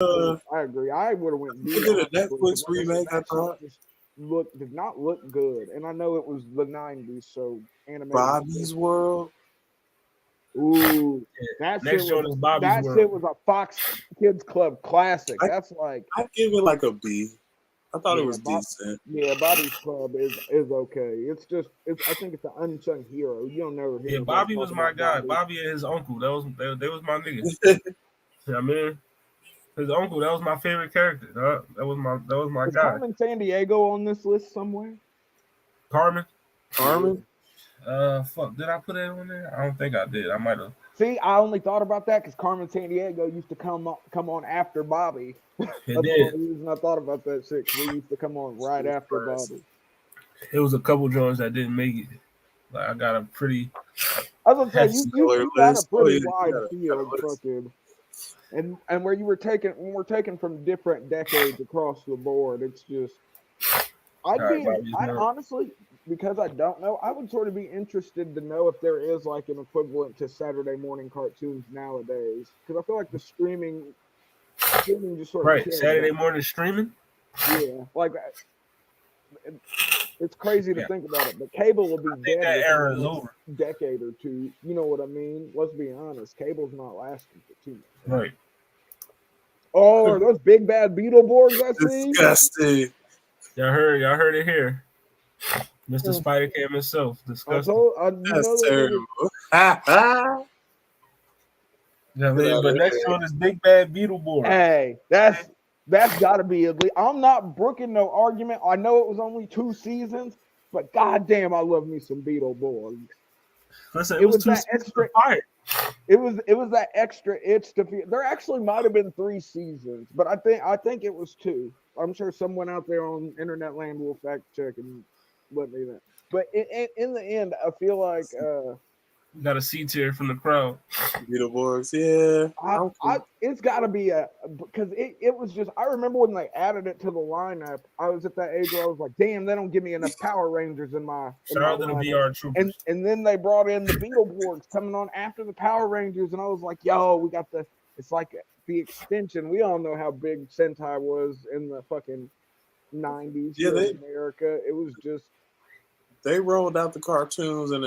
I agree. I would have went They B. did a Honestly, Netflix but remake, I thought. just did not look good, and I know it was the '90s, so animation. Bobby's World. Ooh, that Next shit was joint is Bobby's that shit World. was a Fox Kids Club classic. I That's like I give it like a B. I thought it yeah, was decent. Bobby's Club is okay. It's just I think it's an unsung hero. You don't never hear Yeah, nobody Bobby was talk my about guy. Bobby. Bobby and his uncle. They was my niggas. You know what I mean? His uncle, that was my favorite character. That was my Is guy. Carmen San Diego on this list somewhere? Carmen. Carmen. Fuck, did I put it on there? I don't think I did. I might have. See, I only thought about that because Carmen San Diego used to come on after Bobby. It That's the did. only reason I thought about that shit. 'Cause they used to come on right after Bobby. It was a couple joints that didn't make it. Like I got a pretty I was gonna say hefty. you got a Oh pretty yeah, wide you got a field, list. fucking, and where you were taken when we're taken from different decades across the board. It's just All right, Bobby's I'd not. honestly, because I don't know, I would sort of be interested to know if there is like an equivalent to Saturday morning cartoons nowadays. Because I feel like the streaming just sort of Right, killed Saturday that. morning streaming. Yeah, like it's crazy to Yeah, think about it, but cable will be I think dead that within the era is next over. decade or two. You know what I mean? Let's be honest, cable's not lasting for too much. Right. Oh, are those big bad Beetleborgs I see? Disgusting. Y'all heard it here. Mr. Spider Cam himself. Disgusting. You That's know that nigga. terrible. Ha ha. You know what Get I mean? out But of next here. one is Big Bad Beetleborgs. Hey, that's got to be illegal. I'm not brooking no argument. I know it was only 2 seasons, but goddamn, I love me some Beetleborgs. Listen, it It was was two that seasons extra. of fire. It was that extra itch to feel. There actually might have been 3 seasons, but I think it was two. I'm sure someone out there on internet land will fact check and let me know. But in the end, I feel like Got a C tier from the crowd. Beetleborgs. Yeah. it's got to be a because it was just I remember when they added it to the lineup. I was at that age where I was like, damn, they don't give me enough Power Rangers in Shout my out to the lineup. VR And troopers. and then they brought in the Beetleborgs coming on after the Power Rangers, and I was like, yo, we got the it's like the extension. We all know how big Sentai was in the fucking '90s Yeah, here in America. It was just they rolled out the cartoons in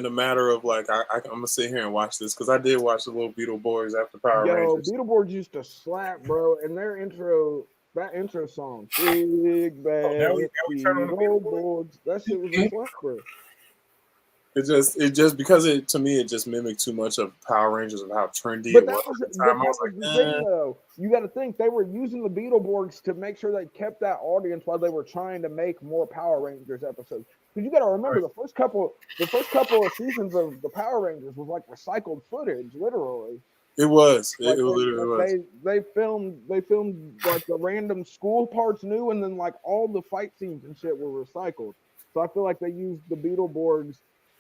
a matter of like I'm gonna sit here and watch this because I did watch the little Beetleborgs after Power yo, Rangers. Beetleborgs used to slap, bro, and that intro song, Big Oh, Bad now we turn on the Beetleborgs. Beetleborgs, that shit was a slapper. It just because it to me it just mimicked too much of Power Rangers of how trendy But it was at the that time. I was was the like, thing, though. You got to think they were using the Beetleborgs to make sure they kept that audience while they were trying to make more Power Rangers episodes. Because you got to remember Right. the first couple of seasons of the Power Rangers was like recycled footage, literally. it was. It, Like it literally was. they filmed like the random school parts new, and then like all the fight scenes and shit were recycled. So I feel like they used the Beetleborgs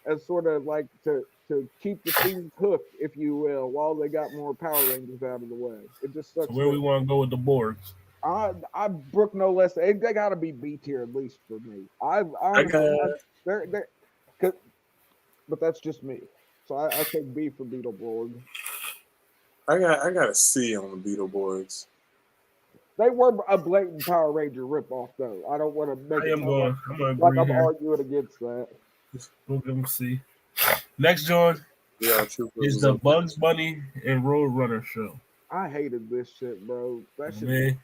as sort of like to keep the students hooked, if you will, while they got more Power Rangers out of the way. It just So sucks where we that want to go with the Borgs? I brook no less. They got to be B tier at least for me. I I honestly, got they're, 'cause- but that's just me. So I take B for Beetleborg. I got a C on the Beetleborgs. They were a blatant Power Ranger ripoff, though. I don't want to make it sound I'm gonna like agree I'm here. arguing against that. We'll give them C. Next joint Yeah, Troopers is was the okay. Bugs Bunny and Roadrunner show. I hated this shit, bro. That shit. Man,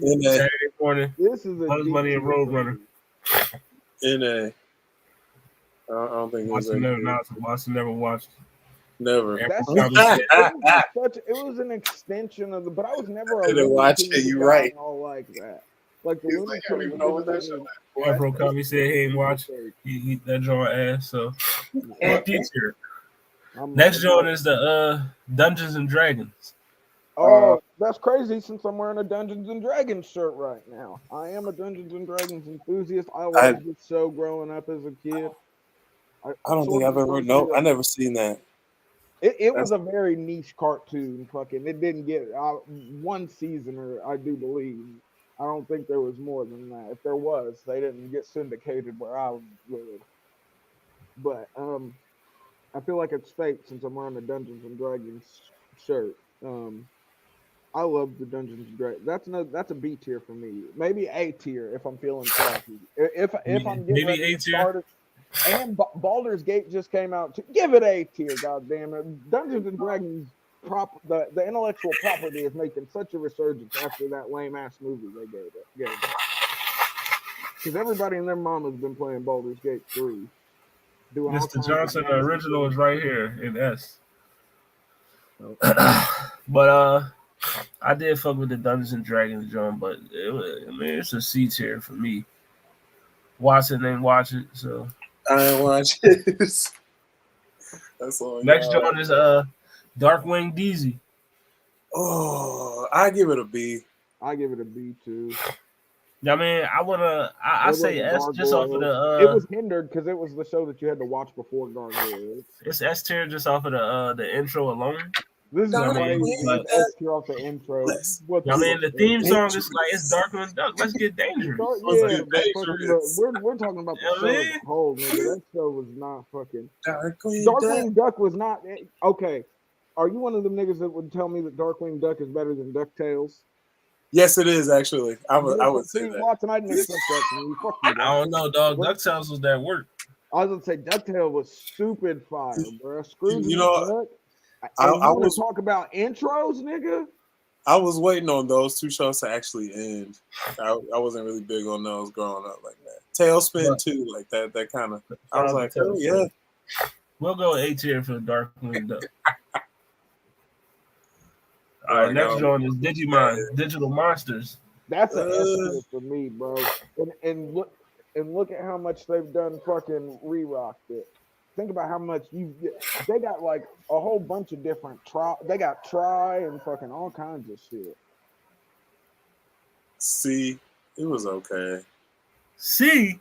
In a Saturday morning, This is a Bugs D Bunny and tier for Roadrunner. me. in a I don't think it was Watson never watched. never. Amber That's probably just, said, it was an extension of the, but I was never a Didn't Looney watch Tunes it. You guy right. and all like that. Like the He was Looney like, I don't Tunes even know what didn't that show really. is. Afro Coffee said he ain't watch. He eat that joint ass. So fuck you here. Next joint is the Dungeons and Dragons. Oh, that's crazy since I'm wearing a Dungeons and Dragons shirt right now. I am a Dungeons and Dragons enthusiast. I I loved this show growing up as a kid. I don't think Sort I've of ever no. I never seen that. It was That's a very niche cartoon. Fucking, it didn't get one season, or I do believe. I don't think there was more than that. If there was, they didn't get syndicated where I live. But I feel like it's fake since I'm wearing a Dungeons and Dragons shirt. I love the Dungeons and Dragons. That's a B tier for me. Maybe A tier if I'm feeling froggy. If I'm getting ready to start it. And Baldur's Gate just came out. Give it A tier, goddamn it. Dungeons and Dragons the intellectual property is making such a resurgence after that lame ass movie they gave it. Because everybody and their mom has been playing Baldur's Gate 3. Mr. Johnson, the original is right here in S. But I did fuck with the Dungeons and Dragons joint, but it's a C tier for me. Watson ain't watch it, so I ain't watch it. That's all. Next joint is Darkwing Deezy. Oh, I give it a B. I give it a B too. I mean, I say S just off of the. It was hindered because it was the show that you had to watch before Gargoyle. It's S tier just off of the intro alone. This is S tier off the intro. I mean, the theme song is like it's Darkwing Duck. Let's get dangerous. We're talking about the show as a whole, nigga. That show was not fucking. Darkwing Duck was not okay. Are you one of them niggas that would tell me that Darkwing Duck is better than DuckTales? Yes, it is actually. I would say that. Watson, I didn't expect that from you. Fuck you, I don't know, dog. DuckTales was that work. I was gonna say DuckTales was stupid fire, bro. Scrooge. You know, I was talk about intros, nigga. I was waiting on those two shows to actually end. I wasn't really big on those growing up like that. Tailspin too, like that. That kind of. I was like, oh yeah. We'll go A tier for Darkwing Duck. All right, next one is Digimon, Digital Monsters. That's an S for me, bro. And look at how much they've done fucking re-rocked it. Think about how much they got like a whole bunch of different they got Try and fucking all kinds of shit. See, it was okay. See,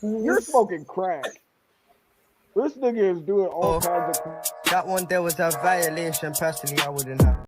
you're smoking crack. This nigga is doing all kinds of. That one there was a violation. Personally, I wouldn't have.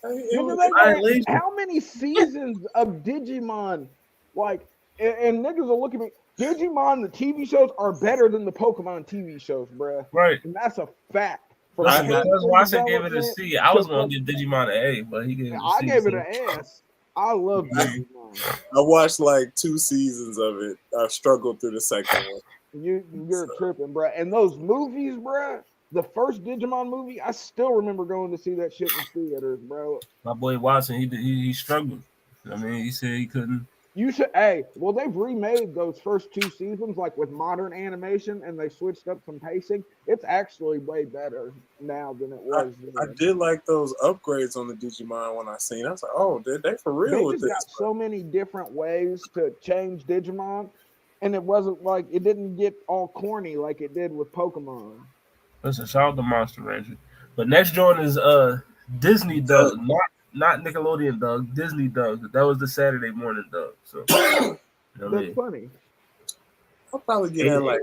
How many seasons of Digimon, like, and niggas will look at me. Digimon, the TV shows are better than the Pokemon TV shows, bruh. Right. And that's a fact. Because Watson gave it a C. I was going to give Digimon an A, but he gave it a C. I gave it an S. I love Digimon. I watched like 2 seasons of it. I struggled through the second one. You're tripping, bruh. And those movies, bruh. The first Digimon movie, I still remember going to see that shit in theaters, bro. My boy Watson, he struggled. I mean, he said he couldn't. You should, well, they've remade those first 2 seasons, like with modern animation, and they switched up some pacing. It's actually way better now than it was. I did like those upgrades on the Digimon when I seen. I was like, oh, they for real with this? Got so many different ways to change Digimon, and it wasn't like it didn't get all corny like it did with Pokemon. Listen, shout out to Monster Rancher. But next joint is Disney Doug, not Nickelodeon Doug, Disney Doug. That was the Saturday morning Doug. So that's funny. I'll probably get that like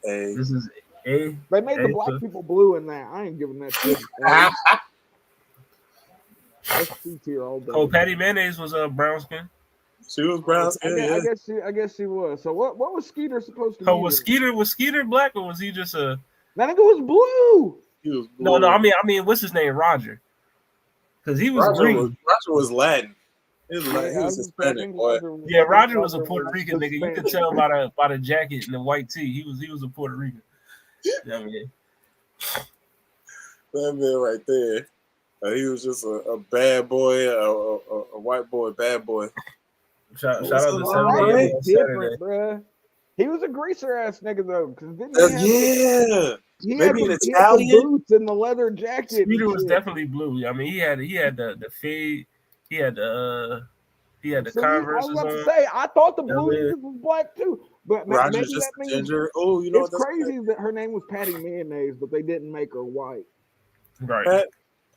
A. This is A. They made the black people blue in that. I ain't giving that shit. That's C tier all day. Oh, Patty Mayonnaise was brown skin. She was brown skin. I guess she was. So what was Skeeter supposed to be? Oh, was Skeeter black or was he just a? That nigga was blue. He was blue. No. I mean, what's his name? Roger. Because he was green. Roger was Latin. He was Hispanic, boy. Yeah, Roger was a Puerto Rican nigga. You could tell by the jacket and the white tee. He was a Puerto Rican. Yeah, I mean. That man right there. He was just a bad boy, a white boy, bad boy. Shout out to different, bro. He was a greaser ass nigga though, he maybe an Italian boots and the leather jacket. Peter was definitely blue. I mean, he had the fade, he had the Converse. I was about to say, I thought the blue was black too, but Roger's just ginger. Oh, you know it's crazy that her name was Patty Mayonnaise, but they didn't make her white. Right.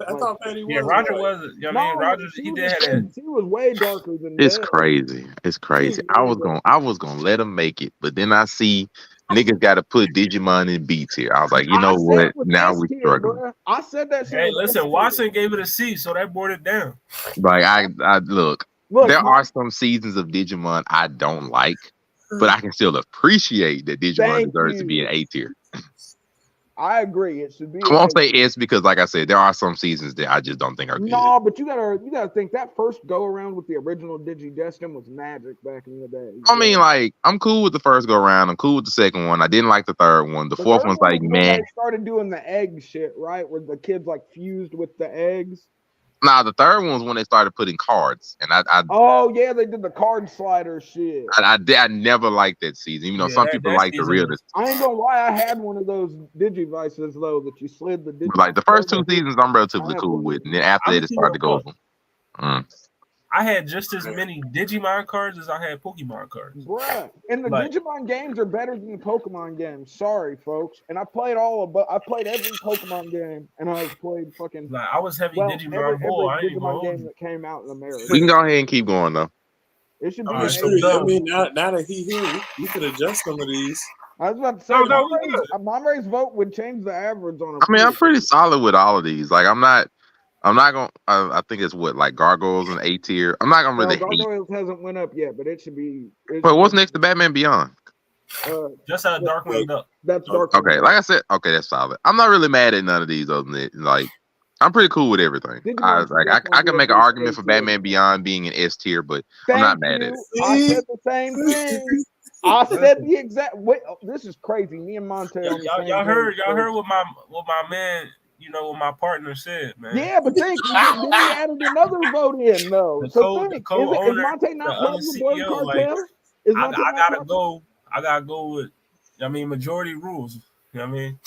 I thought Patty was. Yeah, Roger was. I mean, Roger. He did have that. She was way darker than. It's crazy. It's crazy. I was gonna let him make it, but then I see niggas got to put Digimon in B tier. I was like, you know what? Now we struggling. Bro. I said that shit. Hey, listen, Watson gave it a C, so that brought it down. Like I look. There are some seasons of Digimon I don't like, but I can still appreciate that Digimon deserves to be an A tier. I agree. It should be. I won't say S because, like I said, there are some seasons that I just don't think are good. No, but you gotta think that first go around with the original Digidestin was magic back in the day. I mean, like, I'm cool with the first go around. I'm cool with the second one. I didn't like the third one. The fourth one's like, man. They started doing the egg shit, right? Where the kids like fused with the eggs. Nah, the third one was when they started putting cards, and oh yeah, they did the card slider shit. I never liked that season, even though some people like the real. I ain't gonna lie, I had one of those Digivices though that you slid the. Like the first two seasons, I'm relatively cool with, and then after that, it started to go. I had just as many Digimon cards as I had Pokemon cards. Bruh. And the Digimon games are better than the Pokemon games. Sorry, folks. And I played I played every Pokemon game, and I played fucking. Like, I was heavy Digimon boy. Every Digimon game that came out in America. We can go ahead and keep going though. It should be. I mean, now that he here, we could adjust some of these. I was about to say, Monterey's vote would change the average on. I mean, I'm pretty solid with all of these. Like, I'm not gonna. I think it's like Gargoyles and A tier. I'm not gonna really hate. Gargoyles hasn't went up yet, but it should be. But what's next to Batman Beyond? Just out Darkwing Duck. That's Darkwing. Okay, like I said, okay, that's solid. I'm not really mad at none of these other than like. I'm pretty cool with everything. I can make an argument for Batman Beyond being an S tier, but I'm not mad at it. I said the same thing. I said the exact. Wait, this is crazy. Me and Monte. Y'all heard what my man. You know what my partner said, man. Yeah, but think then he added another vote in though. Is Monte not part of the Blood Cartel? I gotta go with. I mean, majority rules. You know what I mean?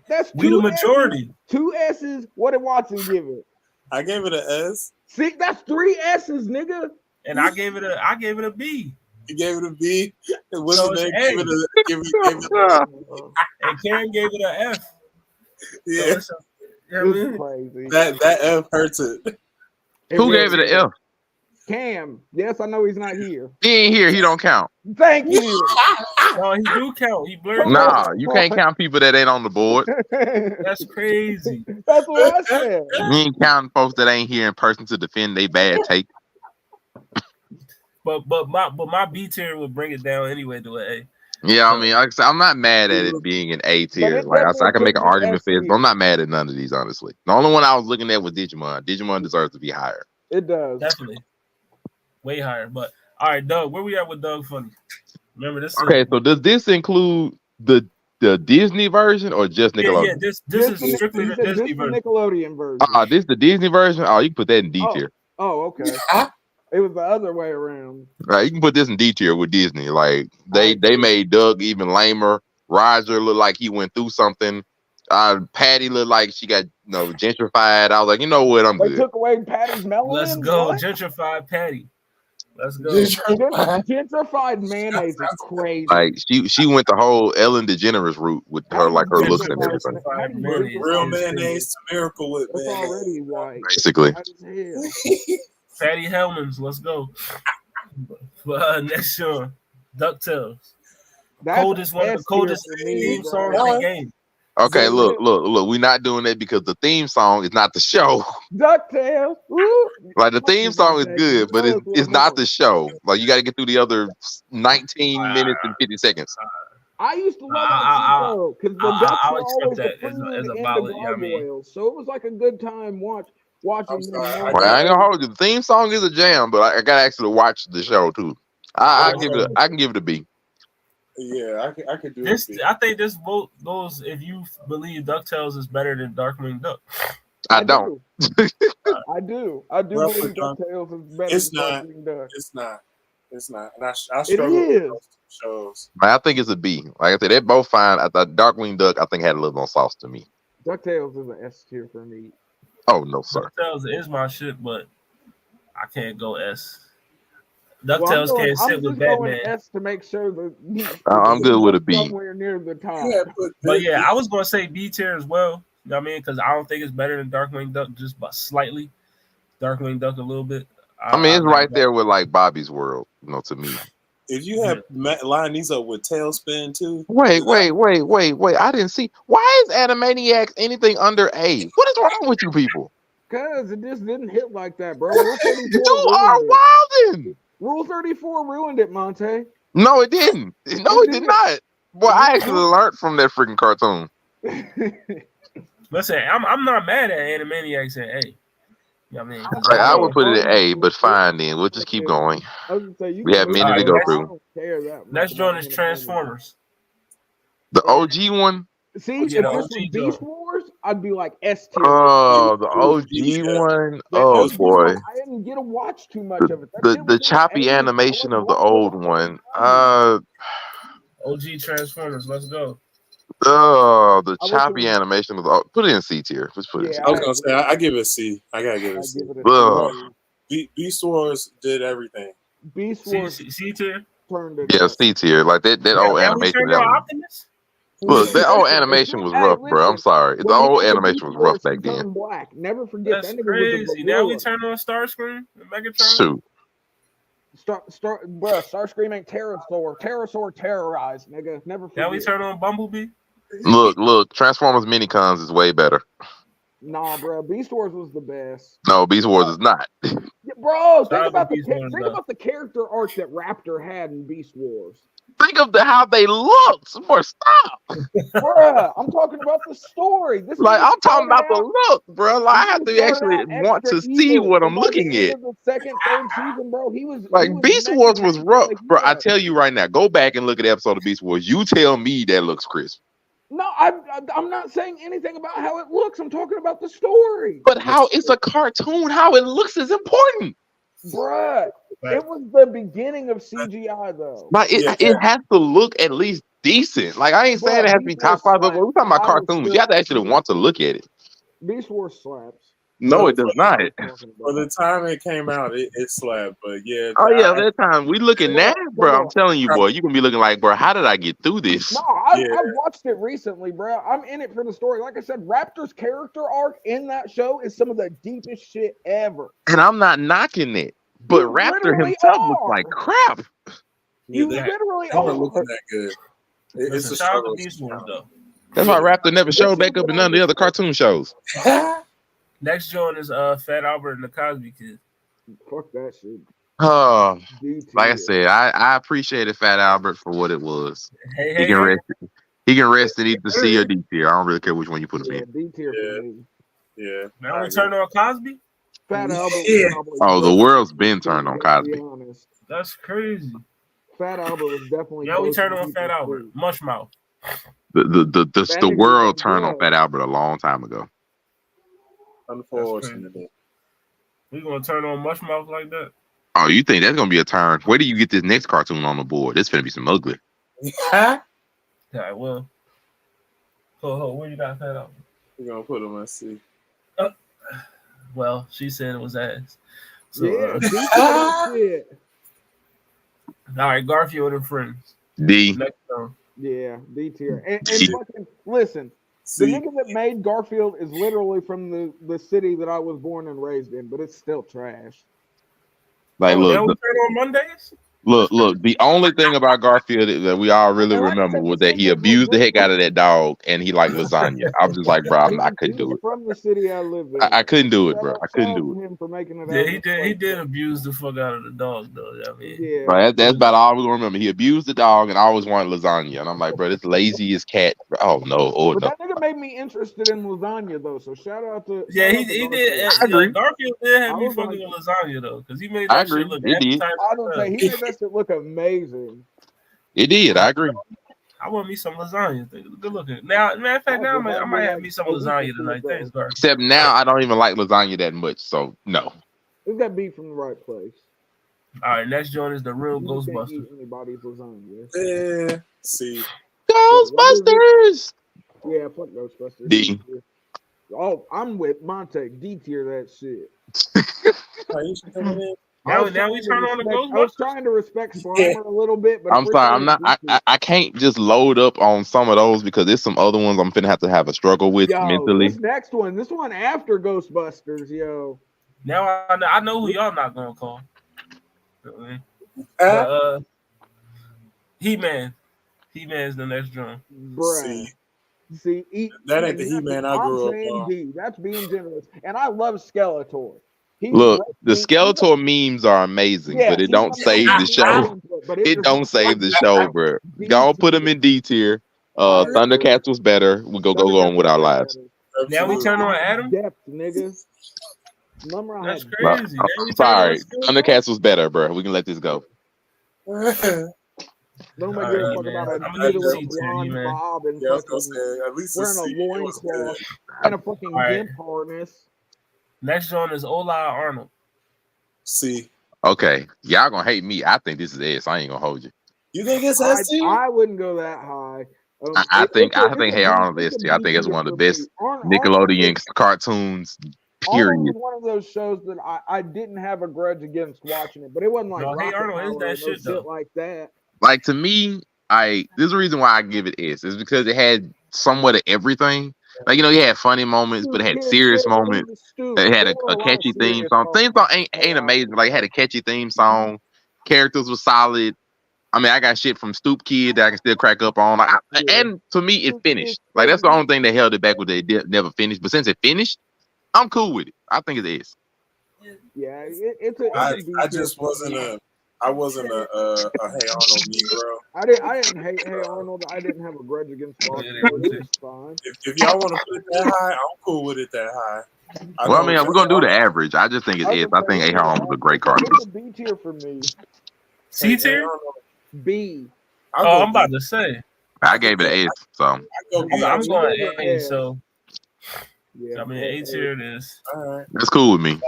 That's we the majority. Two S's. What did Watson give it? I gave it an S. See, that's 3 S's, nigga. And I gave it a B. You gave it a B. And what's the name? Give it and Karen gave it an F. Yeah. So you know what I mean? Crazy. That F hurts it. Who gave it an F? Cam. Yes, I know he's not here. He ain't here. He don't count. Thank you. No, he do count. He blurred. Nah, you can't count people that ain't on the board. That's crazy. That's what I said. You ain't counting folks that ain't here in person to defend their bad take. But my B tier would bring it down anyway to an A. Yeah, I mean, like I said, I'm not mad at it being an A tier. Like I said, I can make an argument for it, but I'm not mad at none of these, honestly. The only one I was looking at was Digimon. Digimon deserves to be higher. It does. Definitely. Way higher. But all right, Doug, where we at with Doug Funny? Remember this? Okay, so does this include the Disney version or just Nickelodeon? Yeah, this is strictly the Disney version. Nickelodeon version. This the Disney version? Oh, you can put that in D tier. Oh, okay. It was the other way around. Right, you can put this in D tier with Disney. Like they made Doug even lamer. Roger looked like he went through something. Patty looked like she got gentrified. I was like, you know what, I'm good. They took away Patty's melanin. Let's go, gentrified Patty. Let's go. Gentrified mayonnaise is crazy. Like she went the whole Ellen DeGeneres route with her looks and everything. Real mayonnaise to Miracle Whip. That's already white. Basically. Patty Hellman's. Let's go. Next show, DuckTales. One of the coldest theme songs in the game. Okay, look. We're not doing that because the theme song is not the show. DuckTales. Like the theme song is good, but it's not the show. Like you got to get through the other 19 minutes and 50 seconds. I used to love that show because the Ducks I'll were always accept the that as a food ballad. and You know what I mean? gargoyles. So it was like a good time watching. Well, I ain't gonna hold you. The theme song is a jam, but I gotta actually watch the show too. I can give it a B. Yeah, I could do this. it. I think this vote goes if you believe DuckTales is better than Darkwing Duck. I don't. I do. I do believe DuckTales is better than Darkwing Duck. It's not. And I struggle with those shows. I think it's a B. Like I said, they're both fine. I thought Darkwing Duck, I think, had a little more sauce to me. DuckTales is an S tier for me. Oh no, sir. DuckTales is my shit, but I can't go S. DuckTales can't sit with Batman. S to make sure that I'm good with a B. Somewhere near the top. But yeah, I was gonna say B tier as well. You know what I mean? Because I don't think it's better than Darkwing Duck, just by slightly. Darkwing Duck a little bit. I mean, it's right there with like Bobby's World, to me. If you have line these up with Tailspin too. Wait. I didn't see. Why is Animaniacs anything under A? What is wrong with you people? Because it just didn't hit like that, bro. You are wildin'. Rule 34 ruined it, Monte. No, it didn't. No, it did not. Boy, I actually learned from that freaking cartoon. Listen, I'm not mad at Animaniacs and A. You know what I mean? Like, I would put it at A, but fine then. We'll just keep going. I was gonna say, you We have many to go through. I don't care that much. Next joint is Transformers. The OG one? See, if this was Beast Wars, I'd be like S tier. Oh, the OG one. Oh boy, I didn't get to watch too much of it. The choppy animation of the old one. OG Transformers. Let's go. Oh, the choppy animation of the. Put it in C tier. Let's put it in C. I was gonna say I give it a C. I gotta give it a C. Beast Wars did everything. Beast Wars C tier. Yeah, C tier. Like that old animation. Look, that old animation was rough, bro. I'm sorry. The old animation was rough back then. Black. Never forget that's that. Crazy. Now we turn on Starscream. Megatron. Shoot. Starscream ain't Pterosaur. Pterosaur terrorized, nigga. Never forget. Now we turn on Bumblebee. Look. Transformers Minicons is way better. Nah, bro. Beast Wars was the best. No, Beast Wars is not. Yeah, bro, think about the character arc that Raptor had in Beast Wars. Think of how they looked. More stop, bruh. I'm talking about the story. I'm talking about the look, bro. Like, I have to actually want to see what I'm looking at. The second, third season, bro. He was Beast Wars was rough, bro. I tell you right now, go back and look at the episode of Beast Wars. You tell me that looks crisp. No, I'm not saying anything about how it looks. I'm talking about the story. But how it's a cartoon, how it looks is important. Bruh, it was the beginning of CGI though. Like it has to look at least decent. Like, I ain't saying it has to be top 5, but we're talking about cartoons. You have to actually want to look at it. Beast Wars slaps. No, it does not. For the time it came out, it slapped. But yeah. Oh yeah, that time we looking now, bro. I'm telling you, boy, you gonna be looking like, bro, how did I get through this? No, I've watched it recently, bro. I'm in it for the story. Like I said, Raptor's character arc in that show is some of the deepest shit ever. And I'm not knocking it, but Raptor himself looks like crap. You literally are looking that good. It's a struggle. That's why Raptor never showed back up in none of the other cartoon shows. Next joint is Fat Albert and the Cosby Kid. Fuck that shit. Oh, like I said, I appreciated Fat Albert for what it was. He can rest in either C or D tier. I don't really care which one you put him in. D tier for me. Yeah. Now we turn on Cosby. Fat Albert. Oh, the world's been turned on Cosby. That's crazy. Fat Albert was definitely. Yeah, we turned on Fat Albert. Mushmouth. The world turned on Fat Albert a long time ago. Unfortunately. We gonna turn on Mushmouth like that? Oh, you think that's gonna be a turn? Where do you get this next cartoon on the board? It's gonna be some ugly. Yeah, well. Where you got Fat Albert? We're gonna put him on C. Well, she said it was ass. So, yeah. All right, Garfield and Friends. D. Next one. Yeah, D tier. And fucking listen. The nigga that made Garfield is literally from the city that I was born and raised in, but it's still trash. Like, look, we turn on Mondays? Look. The only thing about Garfield that we all really remember was that he abused the heck out of that dog, and he liked lasagna. I was just like, bro, I couldn't do it. From the city I live in, I couldn't do it, bro. I couldn't do it. Him for making it he did abuse the fuck out of the dog, though. I mean, yeah, right, that's about all we're gonna remember. He abused the dog, and I always wanted lasagna, and I'm like, bro, this laziest cat. Oh no, but that nigga made me interested in lasagna though. So shout out to he did. I agree. Garfield did have me fucking with lasagna though, because he made that shit look. He made that shit look amazing. It did. I agree. I want me some lasagna. Good looking. Now, matter of fact, now I might have me some lasagna tonight. Thanks, Garfield. Except now I don't even like lasagna that much, so no. It's got beef from the right place. All right, next joint is the real Ghostbusters. Anybody's lasagna. Yeah. See. Ghostbusters. Yeah, fuck Ghostbusters. D. Oh, I'm with Monte. D tier that shit. Now we turn on the Ghostbusters. I was trying to respect Slimer a little bit, but I'm sorry, I'm not. I can't just load up on some of those because there's some other ones I'm finna have a struggle with mentally. This next one, this one after Ghostbusters, yo. Now I know who y'all not gonna call. He-Man. He-Man's the next drum. Bruh. See, that ain't the He-Man I grew up on. That's being generous. And I love Skeletor. Look, the Skeletor memes are amazing, but it don't save the show. It don't save the show, bro. Go put them in D tier. Thundercats was better. We go on with our lives. Now we turn on Adam. Depth, nigga. That's crazy. Sorry, Thundercats was better, bro. We can let this go. Nobody give a fuck about a mutilated blonde Bob and wearing a loincloth and a fucking gimp harness. Next one is Ola Arnold. C. Okay, y'all gonna hate me. I think this is S. I ain't gonna hold you. You think it's S tier? I wouldn't go that high. I think Hey Arnold is S tier. I think it's one of the best Nickelodeon cartoons. Period. Arnold was one of those shows that I didn't have a grudge against watching it, but it wasn't like Hey Arnold is that shit like that. Like to me, there's a reason why I give it S. Is because it had somewhat of everything. Like, you had funny moments, but it had serious moments. It had a catchy theme song. Theme song ain't amazing. Like, it had a catchy theme song. Characters were solid. I mean, I got shit from Stoop Kid that I can still crack up on. And to me, it finished. Like, that's the only thing that held it back, was that it never finished. But since it finished, I'm cool with it. I think it is. Yeah, I wasn't a Hey Arnold Negro. I didn't hate Hey Arnold. I didn't have a grudge against watching it. It's fine. If y'all want to put it that high, I'm cool with it that high. Well, I mean, we're gonna do the average. I just think it is. I think Hey Arnold was a great cartoon. It's a B tier for me. C tier? B. I'm about to say. I gave it an S. So I'm going A. So yeah, I mean, A tier it is. All right. That's cool with me.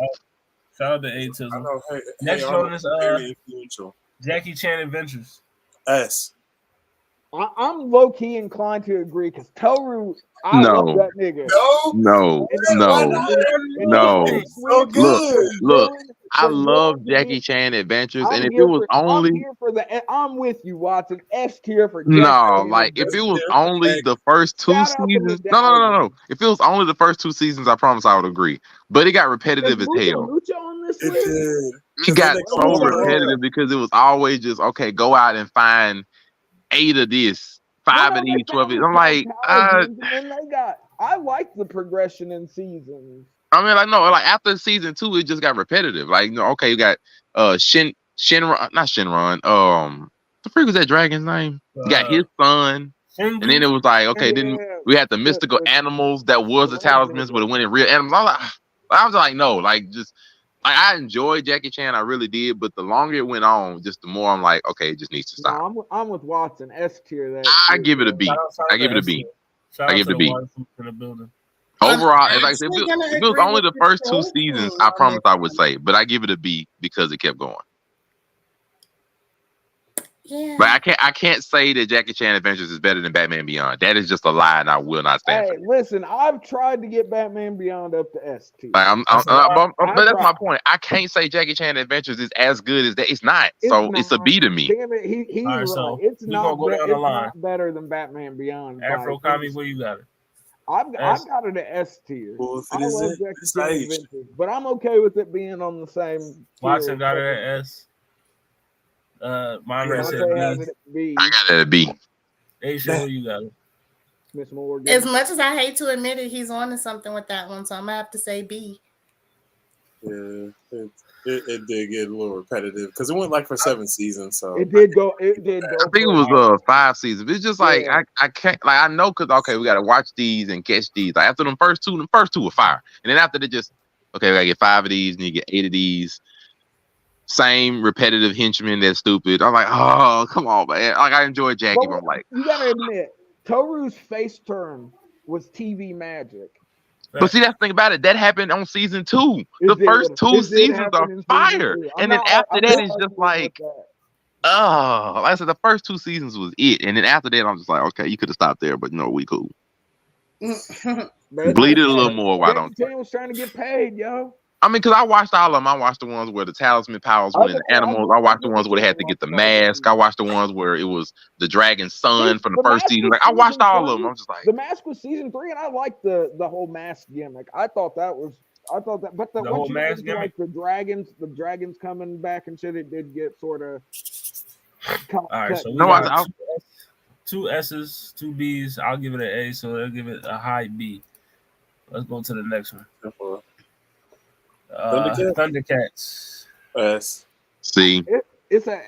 Shout out to A-tism. Next one is Jackie Chan Adventures. S. I'm low key inclined to agree because Toru, I love that nigga. No. So good. Look. I love Jackie Chan Adventures, and if it was only, I'm with you, Watson. S tier for Jackie Chan. Like if it was only the first 2 seasons. No. If it was only the first 2 seasons, I promise I would agree. But it got repetitive as hell. It got so repetitive because it was always just go out and find 8 of this, 5 of these, 12 of these. I'm like, I like the progression in seasons. I mean, like after season 2, it just got repetitive. Like, you got Shenron, not Shenron. The freak was that dragon's name? You got his son, and then it was like, then we had the mystical animals that was the talismans, but it went in real animals. I was like, no, just I enjoyed Jackie Chan, I really did, but the longer it went on, just the more I'm like, it just needs to stop. No, I'm with Watson. S tier. I give it a B. I give it a B. I give it a B. Overall, like if it was only the first 2 seasons, I promise I would say, but I give it a B because it kept going. Yeah. But I can't say that Jackie Chan Adventures is better than Batman Beyond. That is just a lie, and I will not stand for it. Listen, I've tried to get Batman Beyond up to S tier. But that's my point. I can't say Jackie Chan Adventures is as good as that. It's not. It's a B to me. Damn it, he's right. So it's not better than Batman Beyond. Afro Comics, where you got it? I've got it at S tier. Well, I love Jackie Chan Adventures, but I'm okay with it being on the same. Watson got it at S. Mine said B. I got it at B. Hey, sure you got it. Miss Morgan. As much as I hate to admit it, he's on to something with that one, so I'm gonna have to say B. Yeah, it did get a little repetitive because it went for 7 seasons. So it did go. I think it was 5 seasons. It's just like I can't I know because we gotta watch these and catch these. Like after the first two were fire, and then after they just we gotta get 5 of these and you get 8 of these. Same repetitive henchmen that's stupid. I'm like, oh, come on, man. Like I enjoy Jackie, but I'm like, you gotta admit, Toru's face turn was TV magic. But see, that's the thing about it. That happened on season 2. The first 2 seasons are fire, and then after that, it's just like, like I said, the first 2 seasons was it, and then after that, I'm just like, okay, you could have stopped there, but no, we cool. Bleed it a little more. Why don't you? Was trying to get paid, yo. I mean, because I watched all of them. I watched the ones where the talisman powers went in the animals. I watched the ones where they had to get the mask. I watched the ones where it was the dragon's son from the first season. Like I watched all of them. I'm just like, the mask was season 3, and I liked the whole mask gimmick. I thought that, but the whole mask gimmick, like the dragons coming back and shit, it did get sort of. All right, so we got 2 S's, 2 B's. I'll give it an A, so they'll give it a high B. Let's go to the next one. Thundercats. Yes. See, It's a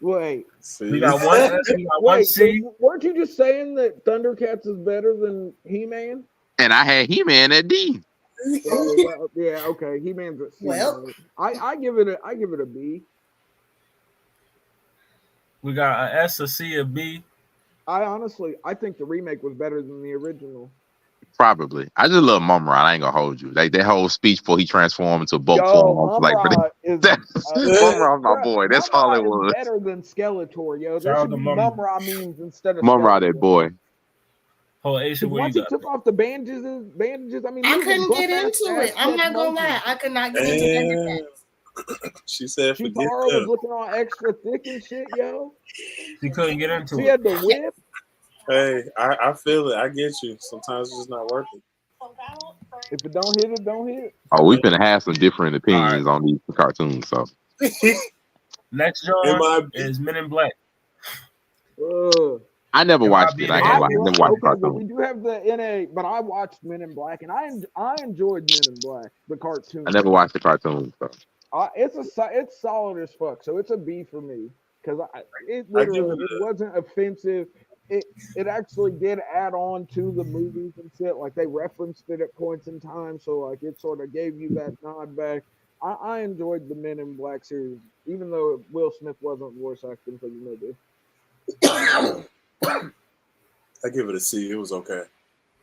wait. See. We got one. We got one Wait, C. so weren't you just saying that Thundercats is better than He-Man? and I had He-Man at D. Yeah, okay. He-Man's at C. Well. I give it a B. We got a S, a C, a B. I think the remake was better than the original. Probably. I just love Mumra. I ain't gonna hold you. Like that whole speech before he transformed into bulk Yo, form. Like Mumra is Mumra's my boy. That's all it was. Better than Skeletor, yo. There Shout should out be to Mumra memes instead of Mumra, Skeletor. that boy. Oh, Aisha, what Once you he got? took off the bandages, I mean, I couldn't get into it. I'm not gonna lie. I could not get into Thundercats. She said, Chitara forget was them. looking all extra thick and shit, yo. She couldn't get into She it. had the whip. Hey, I feel it. I get you. Sometimes it's just not worth it. If it don't hit, it don't hit. Oh, we're gonna have some different opinions on these cartoons. So next genre is Men in Black. I never watched it. I never watched the cartoon. But we do have the NA, but I watched Men in Black, and I enjoyed Men in Black, the cartoon. I never watched the cartoon. So. It's solid as fuck. So it's a B for me because it wasn't offensive. It actually did add on to the movies and shit. Like they referenced it at points in time, so like it sort of gave you that nod back. I enjoyed the Men in Black series, even though Will Smith wasn't voice acting for the movie. I give it a C. It was okay.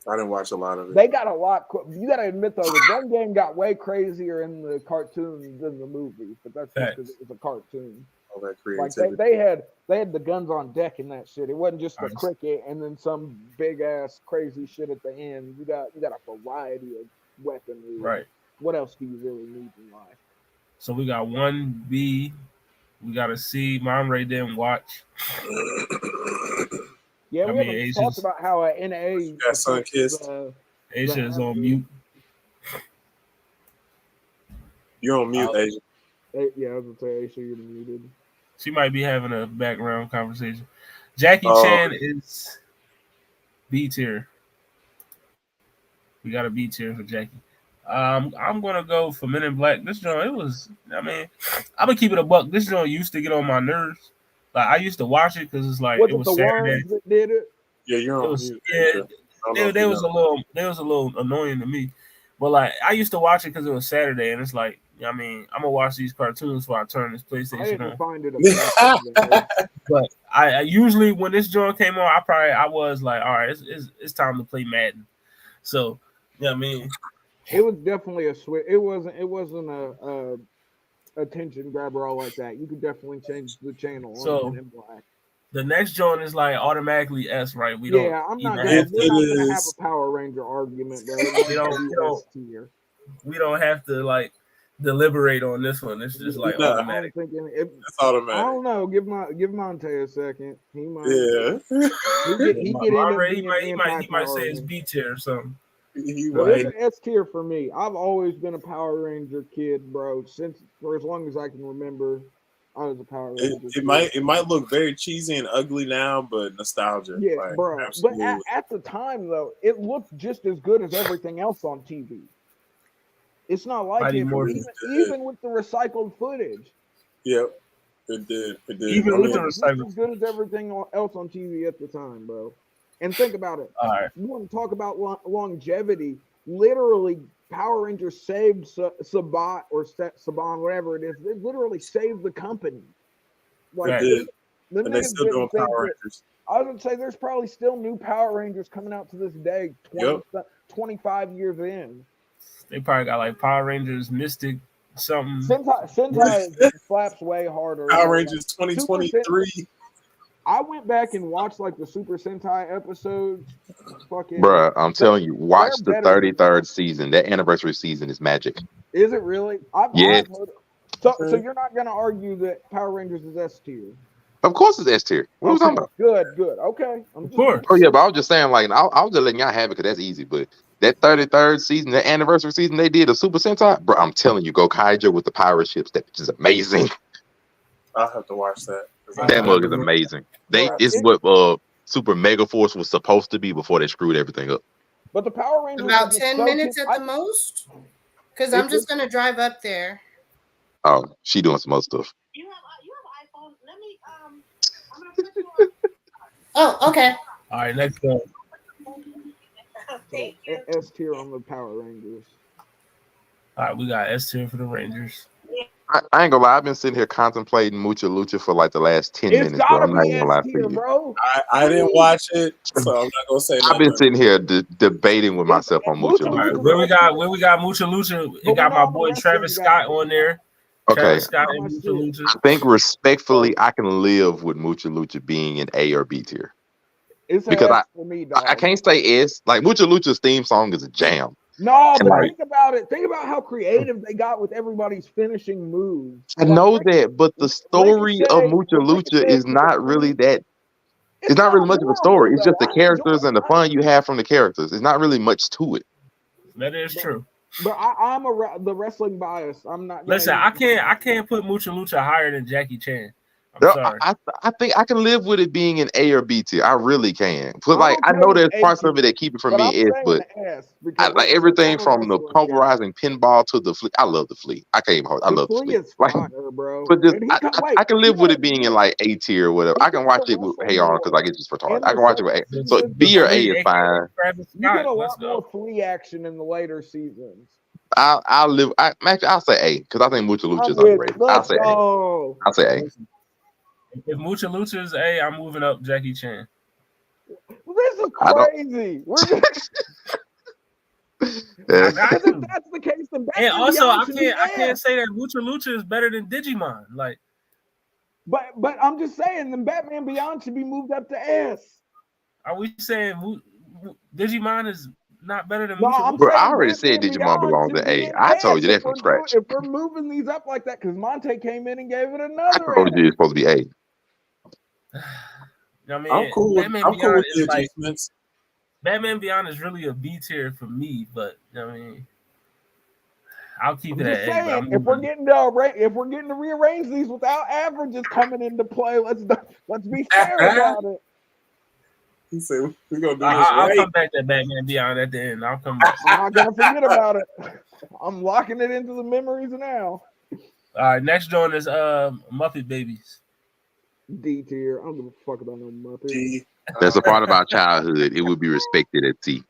I didn't watch a lot of it. They got a lot. You got to admit though, the gun game got way crazier in the cartoons than the movies, but that's just because it was a cartoon. All that creativity. Like they had the guns on deck in that shit. It wasn't just a cricket and then some big ass crazy shit at the end. You got a variety of weaponry. Right. What else do you really need in life? So we got one B. We got a C. Mom Ray didn't watch. Yeah, we haven't talked about how NA got sun kissed. Asia is on mute. You're on mute, Asia. Yeah, I was gonna say Asia, you're muted. She might be having a background conversation. Jackie Chan is B tier. We got a B tier for Jackie. I'm gonna go for Men in Black. This joint, I'm gonna keep it a buck. This joint used to get on my nerves. Like I used to watch it because it's like it was Saturday. That did it? Yeah, you're on mute. Yeah, they was a little annoying to me. But like I used to watch it because it was Saturday, and it's like, I mean, I'm gonna watch these cartoons before I turn this PlayStation on. I didn't find it but I usually when this joint came on, I was like, all right, it's time to play Madden. So yeah, I mean, it was definitely a switch. It wasn't a attention grabber all like that. You could definitely change the channel on Men in Black. The next joint is like automatically S, right? I'm not gonna have a Power Ranger argument, bro. We don't have to like deliberate on this one. It's just like automatic. It's automatic. I don't know. Give Monte a second. He might. Yeah. He might say it's B tier or something. It's an S tier for me. I've always been a Power Ranger kid, bro. For as long as I can remember, I was a Power Ranger. It might look very cheesy and ugly now, but nostalgia. Yeah, like, bro. Absolutely. But at the time, though, it looked just as good as everything else on TV. It's not like even with the recycled footage. Yep, it did. Even with the recycled, as good as everything else on TV at the time, bro. And think about it. All right. You want to talk about longevity? Literally, Power Rangers saved Saban or Saban, whatever it is. They literally saved the company. Like, and they still doing Power Rangers. I would say there's probably still new Power Rangers coming out to this day, 25 years in. They probably got like Power Rangers, Mystic, something. Sentai slaps way harder. Power Rangers 2023. I went back and watched like the Super Sentai episodes. Bruh, I'm telling you, watch the 33rd season. That anniversary season is magic. Is it really? Yeah. So you're not going to argue that Power Rangers is S tier? Of course it's S tier. What was talking about? Good. Okay. Of course. Oh yeah, but I was just saying, like, I was just letting y'all have it because that's easy. But that 33rd season, that anniversary season they did a Super Sentai, bro, I'm telling you, go Kaijo with the pirate ships. That is amazing. I'll have to watch that. That mug is amazing. It's what Super Mega Force was supposed to be before they screwed everything up. But the Power Rangers about 10 minutes at the most. Because I'm just gonna drive up there. Oh, she doing some other stuff. You have iPhone. Let me I'm gonna put you on. Oh, okay. All right, next one. So, S tier on the Power Rangers. All right, we got S tier for the Rangers. I ain't gonna lie. I've been sitting here contemplating Mucha Lucha for like the last 10 It's minutes, bro. gotta I'm not be even S gonna lie to tier, you. bro. I didn't watch it, so I'm not gonna say I've been nothing. sitting here debating with myself on Mucha Mucha All right, Lucha. where we got Mucha Lucha? But It got we my know boy the Travis wrestling Scott guy. on there. Okay. Travis Scott How and much Mucha shit? Lucha. I think respectfully, I can live with Mucha Lucha being an A or B tier It's an because S for me, dog. I can't say S. Like Mucha Lucha's theme song is a jam. No, And but like, think about it. Think about how creative they got with everybody's finishing moves. I know that, but the story of Mucha Lucha is not really that. It's not really much of a story. It's just the characters and the fun you have from the characters. It's not really much to it. That is true. But I'm the wrestling bias. I'm not. Listen, I can't put Mucha Lucha higher than Jackie Chan. I'm No, sorry. I think I can live with it being an A or B tier. I really can. But I'm like I okay know with there's A parts tier, of it that keep it from but I'm being S, saying but S I because like it's everything a from the wrestling pulverizing pinball to the flea. I love the flea. I can't even hold. I The love the flea flea. is Like, fire, bro. but just And he I can live with it being in like A tier or whatever. I can watch it with Hey On because like it's just retarded. I can watch it with A. So B or A is fine. You get a lot more flea action in the later seasons. I'll live. Actually, I'll say A because I think Mucha Lucha is underrated. I'll say A. I'll say A. If Mucha Lucha is A, I'm moving up Jackie Chan. This is crazy. We're just I got if that's the case, then and also I can't S. say that Mucha Lucha is better than Digimon. Like, but I'm just saying, then Batman Beyond should be moved up to S. Are we saying Digimon is not better than No, Mucha I'm Lucha? Bro, I saying already said Batman Digimon belongs should to be A. an I told you S that from scratch. If we're moving these up like that, because Monte came in and gave it I another told S. you it's supposed to be A. I mean, I'm cool with the adjustments. Batman Beyond is really a B tier for me, but I mean, I'll keep it just at A. saying, if we're getting to rearrange these without averages coming into play, let's be fair about it. He said we're gonna do this I'll right. come back to Batman Beyond at the end. I'll come back. I'm not gonna forget about it. I'm locking it into the memories now. All right, next joint is Muppet Babies. D tier. I don't give a fuck about no Muppets. G. That's a part of our childhood. It would be respected at T.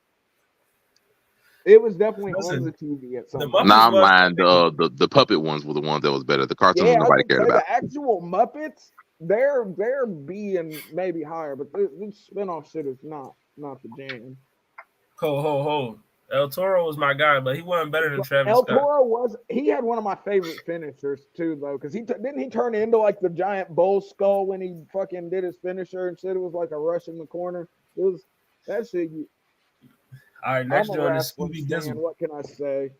It was definitely on the TV at some point. Nah, I'm lying. The puppet ones were the ones that was better. The cartoons nobody cared about. The actual Muppets, they're B and maybe higher, but this spinoff shit is not the jam. Ho. El Toro was my guy, but he wasn't better than Travis El Scott. Toro he had one of my favorite finishers too, though, because didn't he turn into like the giant bull skull when he fucking did his finisher and shit. It was like a rush in the corner. It was that shit. All right, next joint is Scooby Dizzle. What can I say?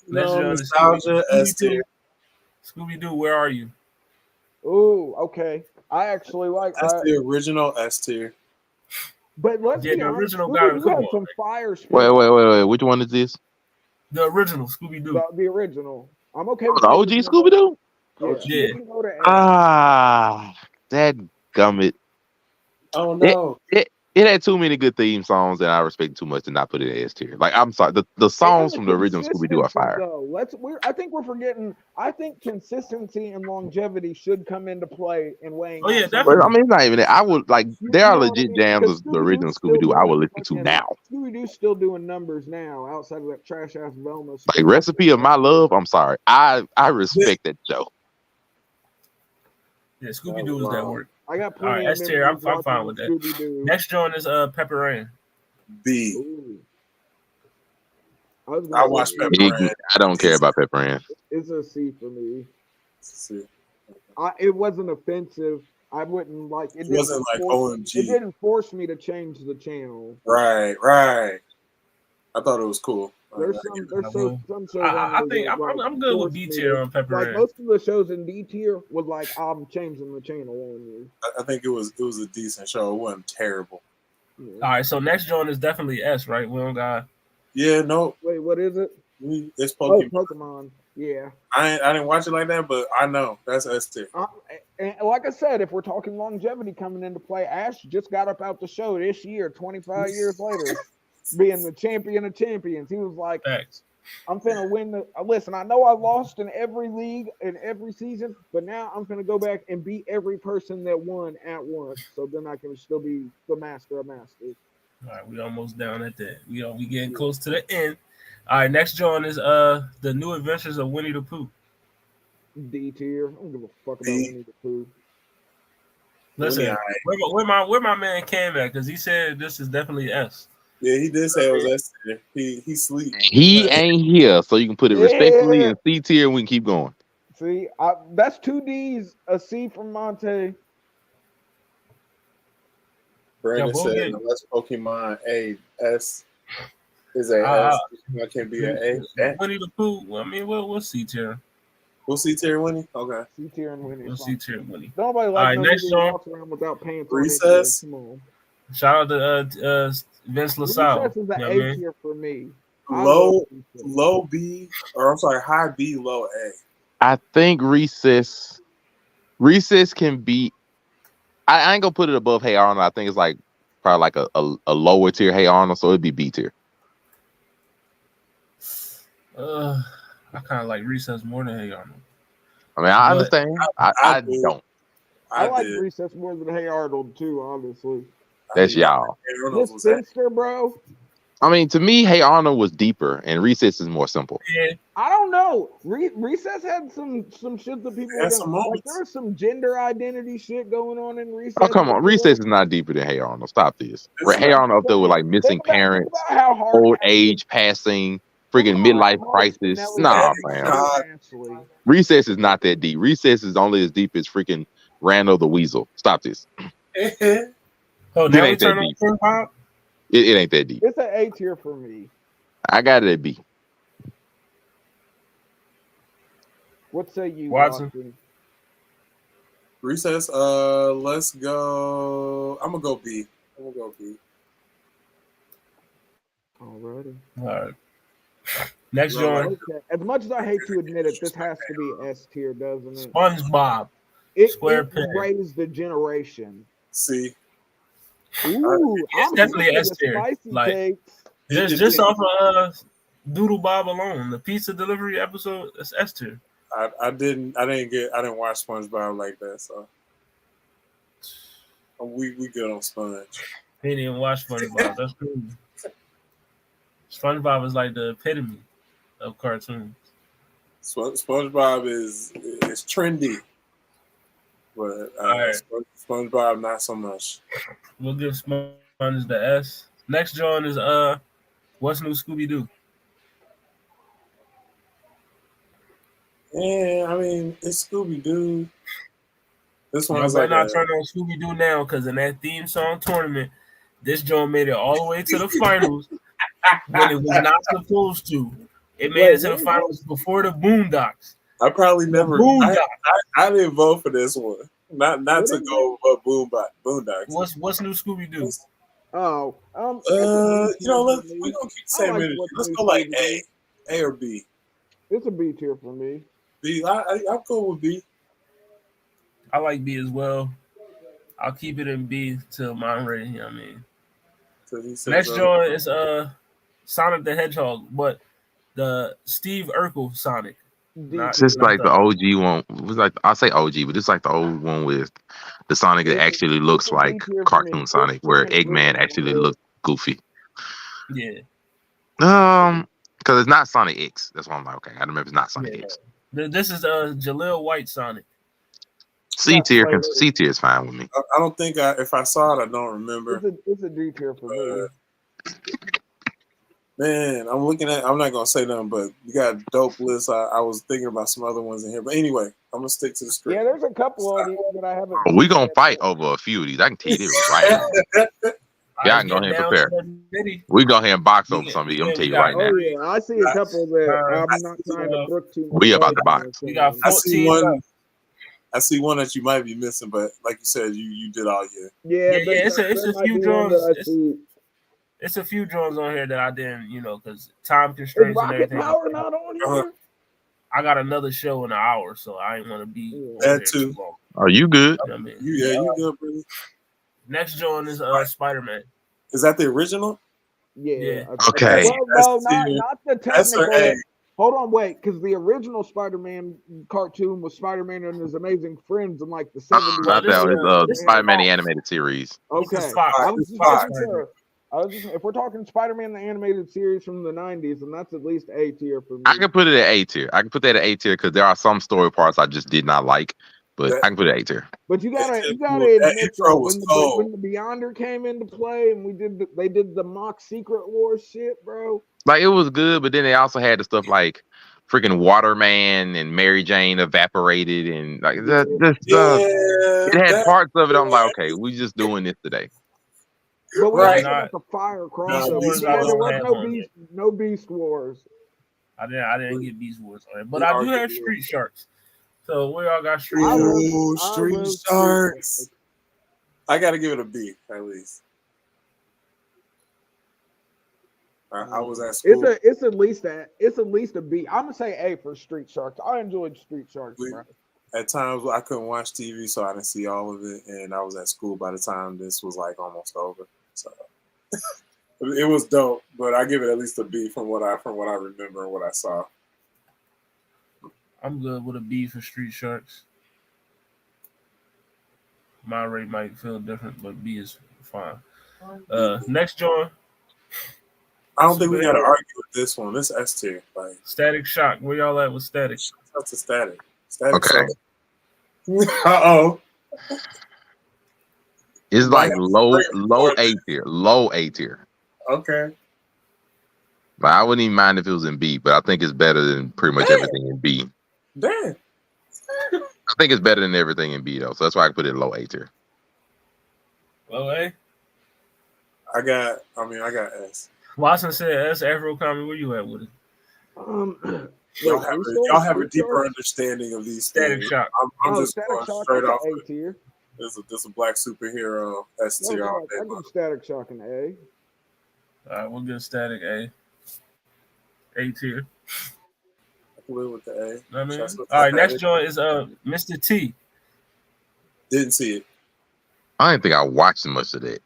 Nostalgia S tier. Scooby Doo, where are you? Ooh, okay. I actually like that's the original S tier. But let's be the honest, original guy. Scooby-Doo had some fire. Wait. Which one is this? The original Scooby Doo. The original. I'm okay with the OG Scooby Doo. Yeah. That gummit. Oh no. It had too many good theme songs that I respect too much to not put it in S tier. Like I'm sorry, the songs from the original Scooby Doo are fire. I think we're forgetting. I think consistency and longevity should come into play in weighing. Oh yeah, definitely. I mean, it's not even that. I would like there are legit jams of the original Scooby Doo I would listen to now. Scooby Doo's still doing numbers now outside of that trash ass Velma. Like Recipe of My Love. I'm sorry, I respect that show. Yeah, Scooby Doo is that work. I got plenty. All right, S tier. I'm fine with that. Scooby-Doo. Next joint is Pepper Rain. B. Ooh. I watched Pepper Rain. I don't care about Pepper Rain. It's a C for me. C. It wasn't offensive. I wouldn't like it. Wasn't like OMG. It didn't force me to change the channel. Right. I thought it was cool. There's some shows. I think I'm good with D tier on Pepper Rain. Like most of the shows in D tier was like I'm changing the channel on you. I think it was a decent show. It wasn't terrible. Yeah. All right, so next joint is definitely S, right? We don't got. Yeah, no. Wait, what is it? It's Pokemon. Oh, Pokemon. Yeah. I didn't watch it like that, but I know that's S tier. And like I said, if we're talking longevity coming into play, Ash just got up out the show this year, 25 years later. being the champion of champions. He was like, Facts. I'm finna win the. Listen, I know I lost in every league in every season, but now I'm finna go back and beat every person that won at once, so then I can still be the master of masters. All right, we almost down at that. We getting close to the end. All right, next joint is the New Adventures of Winnie the Pooh. D tier. I don't give a fuck about B. Winnie the Pooh. Listen, where my man Cam at? Because he said this is definitely S. Yeah, he did say it was S tier. He sleep. He ain't here, so you can put it respectfully in C tier and we can keep going. See, that's 2 D's, a C from Monte. Brandon said unless Pokemon A S is a S, Pokemon can be an A. Winnie the Pooh. Well, I mean, we'll C tier. We'll C tier Winnie. Okay. C tier and Winnie. We'll C tier Winnie. Nobody like next walks around without pants on. Recess. Come on. Shout out to Vince LaSalle. Recess is an A tier for me. Low B, or I'm sorry, high B, low A. I think Recess can be. I ain't gonna put it above Hey Arnold. I think it's like probably like a lower tier Hey Arnold, so it'd be B tier. I kind of like Recess more than Hey Arnold. I mean, I understand. I don't. I like Recess more than Hey Arnold too, honestly. That's y'all. This Finster, bro. I mean, to me, Hey Arnold was deeper, and Recess is more simple. Yeah. I don't know. Recess had some shit that people were doing. Like there was some gender identity shit going on in Recess. Oh, come on. Recess is not deeper than Hey Arnold. Stop this. Hey Arnold up there with like missing parents, old age passing, freaking midlife crisis. Nah, man. Recess is not that deep. Recess is only as deep as freaking Randall the Weasel. Stop this. Oh, now we turn on SpongeBob? It ain't that deep. It's an A tier for me. I got it at B. What say you, Watson? Recess. Let's go. I'm gonna go B. Alrighty. All right. Next joint. As much as I hate to admit it, this has to be S tier, doesn't it? SpongeBob. It raised the generation. See. Ooh, it's definitely S tier. Like just off of Doodle Bob alone, the pizza delivery episode, it's S tier. I didn't watch SpongeBob like that, so we good on Sponge. He didn't even watch SpongeBob. That's crazy. SpongeBob is like the epitome of cartoons. SpongeBob is trendy, but SpongeBob not so much. We'll give Sponge the S. Next joint is What's New Scooby Doo? Yeah, I mean it's Scooby Doo. This one's like not turn on Scooby Doo now because in that theme song tournament, this joint made it all the way to the finals when it was not supposed to. It made it to the finals before the Boondocks. I probably never. I didn't vote for this one. Not to go Boondocks. What's New Scooby Doo? Oh, we gonna keep the same energy. Let's go like A or B. It's a B tier for me. B. I'm cool with B. I like B as well. I'll keep it in B till mine ready. I mean, next joint is Sonic the Hedgehog, but the Steve Urkel Sonic. It's just like the OG one. It was like I say OG, but it's like the old one with the Sonic that actually looks like cartoon Sonic, where Eggman actually looked goofy. Yeah. Because it's not Sonic X. That's why I'm like, okay, I remember it's not Sonic X. This is Jaleel White Sonic. C tier is fine with me. I don't think if I saw it, I don't remember. It's a D tier for me. Man, I'm not gonna say nothing, but you got a dope list. I was thinking about some other ones in here, but anyway, I'm gonna stick to the script. Yeah, there's a couple of these that I haven't. We're gonna fight over a few of these. I can tell you this right now. Yeah, I can go ahead and prepare. We go ahead and box over some of these. I'm gonna tell you right now. Oh yeah, I see a couple that I'm not trying to brook too much. We about to box. We got 14. I see one that you might be missing, but like you said, you did all year. Yeah, it's a few drawings. It's a few drawings on here that I didn't, because time constraints and everything. Power not on here? I got another show in an hour, so I ain't want to be that too long. Are you good? You know what I mean? You good, brother. Next joint is Spider-Man. Is that the original? Yeah. Okay. Well, no, not the That's an technical. A. Hold on, wait, because the original Spider-Man cartoon was Spider-Man and his amazing friends in like the 70s. Not that one. It's this is Spider-Man the Fox. animated series. Okay. This is Fox. I was It's just Fox. making sure. If we're talking Spider-Man the animated series from the 90s, and that's at least A tier for me. I can put it at A tier. I can put that at A tier because there are some story parts I just did not like, but I can put it at A tier. But you gotta That admit intro though, was when cold. the Beyonder came into play and they did the mock Secret Wars shit, bro. Like it was good, but then they also had the stuff like freaking Waterman and Mary Jane evaporated and like that stuff. It had parts of it. I'm like, okay, we just doing this today. But we Right. also got the fire Beast crossover. Wars, Yeah, I there don't was have no Beast Wars. I didn't get Beast Wars on it, but We I do argued have with- Street Sharks. So we all got Street I Sharks. Ooh, love Street Street Sharks. Sharks. I gotta give it a B at least. I was at school. It's at least a B. I'm gonna say A for Street Sharks. I enjoyed Street Sharks, bro. At times I couldn't watch TV, so I didn't see all of it, and I was at school by the time this was like almost over. So it was dope, but I give it at least a B from what I remember and what I saw. I'm good with a B for Street Sharks. My rate might feel different, but B is fine. Next joint. I don't think we gotta argue with this one. This S tier, like Static Shock. Where y'all at with Static? that's a static. Static. Okay. Uh-oh. It's like low A tier. Low A tier. Okay. But I wouldn't even mind if it was in B, but I think it's better than pretty much everything in B. Damn. I think it's better than everything in B though, so that's why I put it low A tier. Low A? I got S. Watson said S. Afro Comedy. Where you at with it? Y'all have a deeper understanding of these Static things. Shock. I'm just Static going Shock straight is off. A tier. This is a black superhero S No, tier all I day long. give Static Shock an A. All right, we'll give Static A. A tier. I can live with the A. I mean, That's all what- right, next joint is Mr. T. Didn't see it. I didn't think I watched much of that.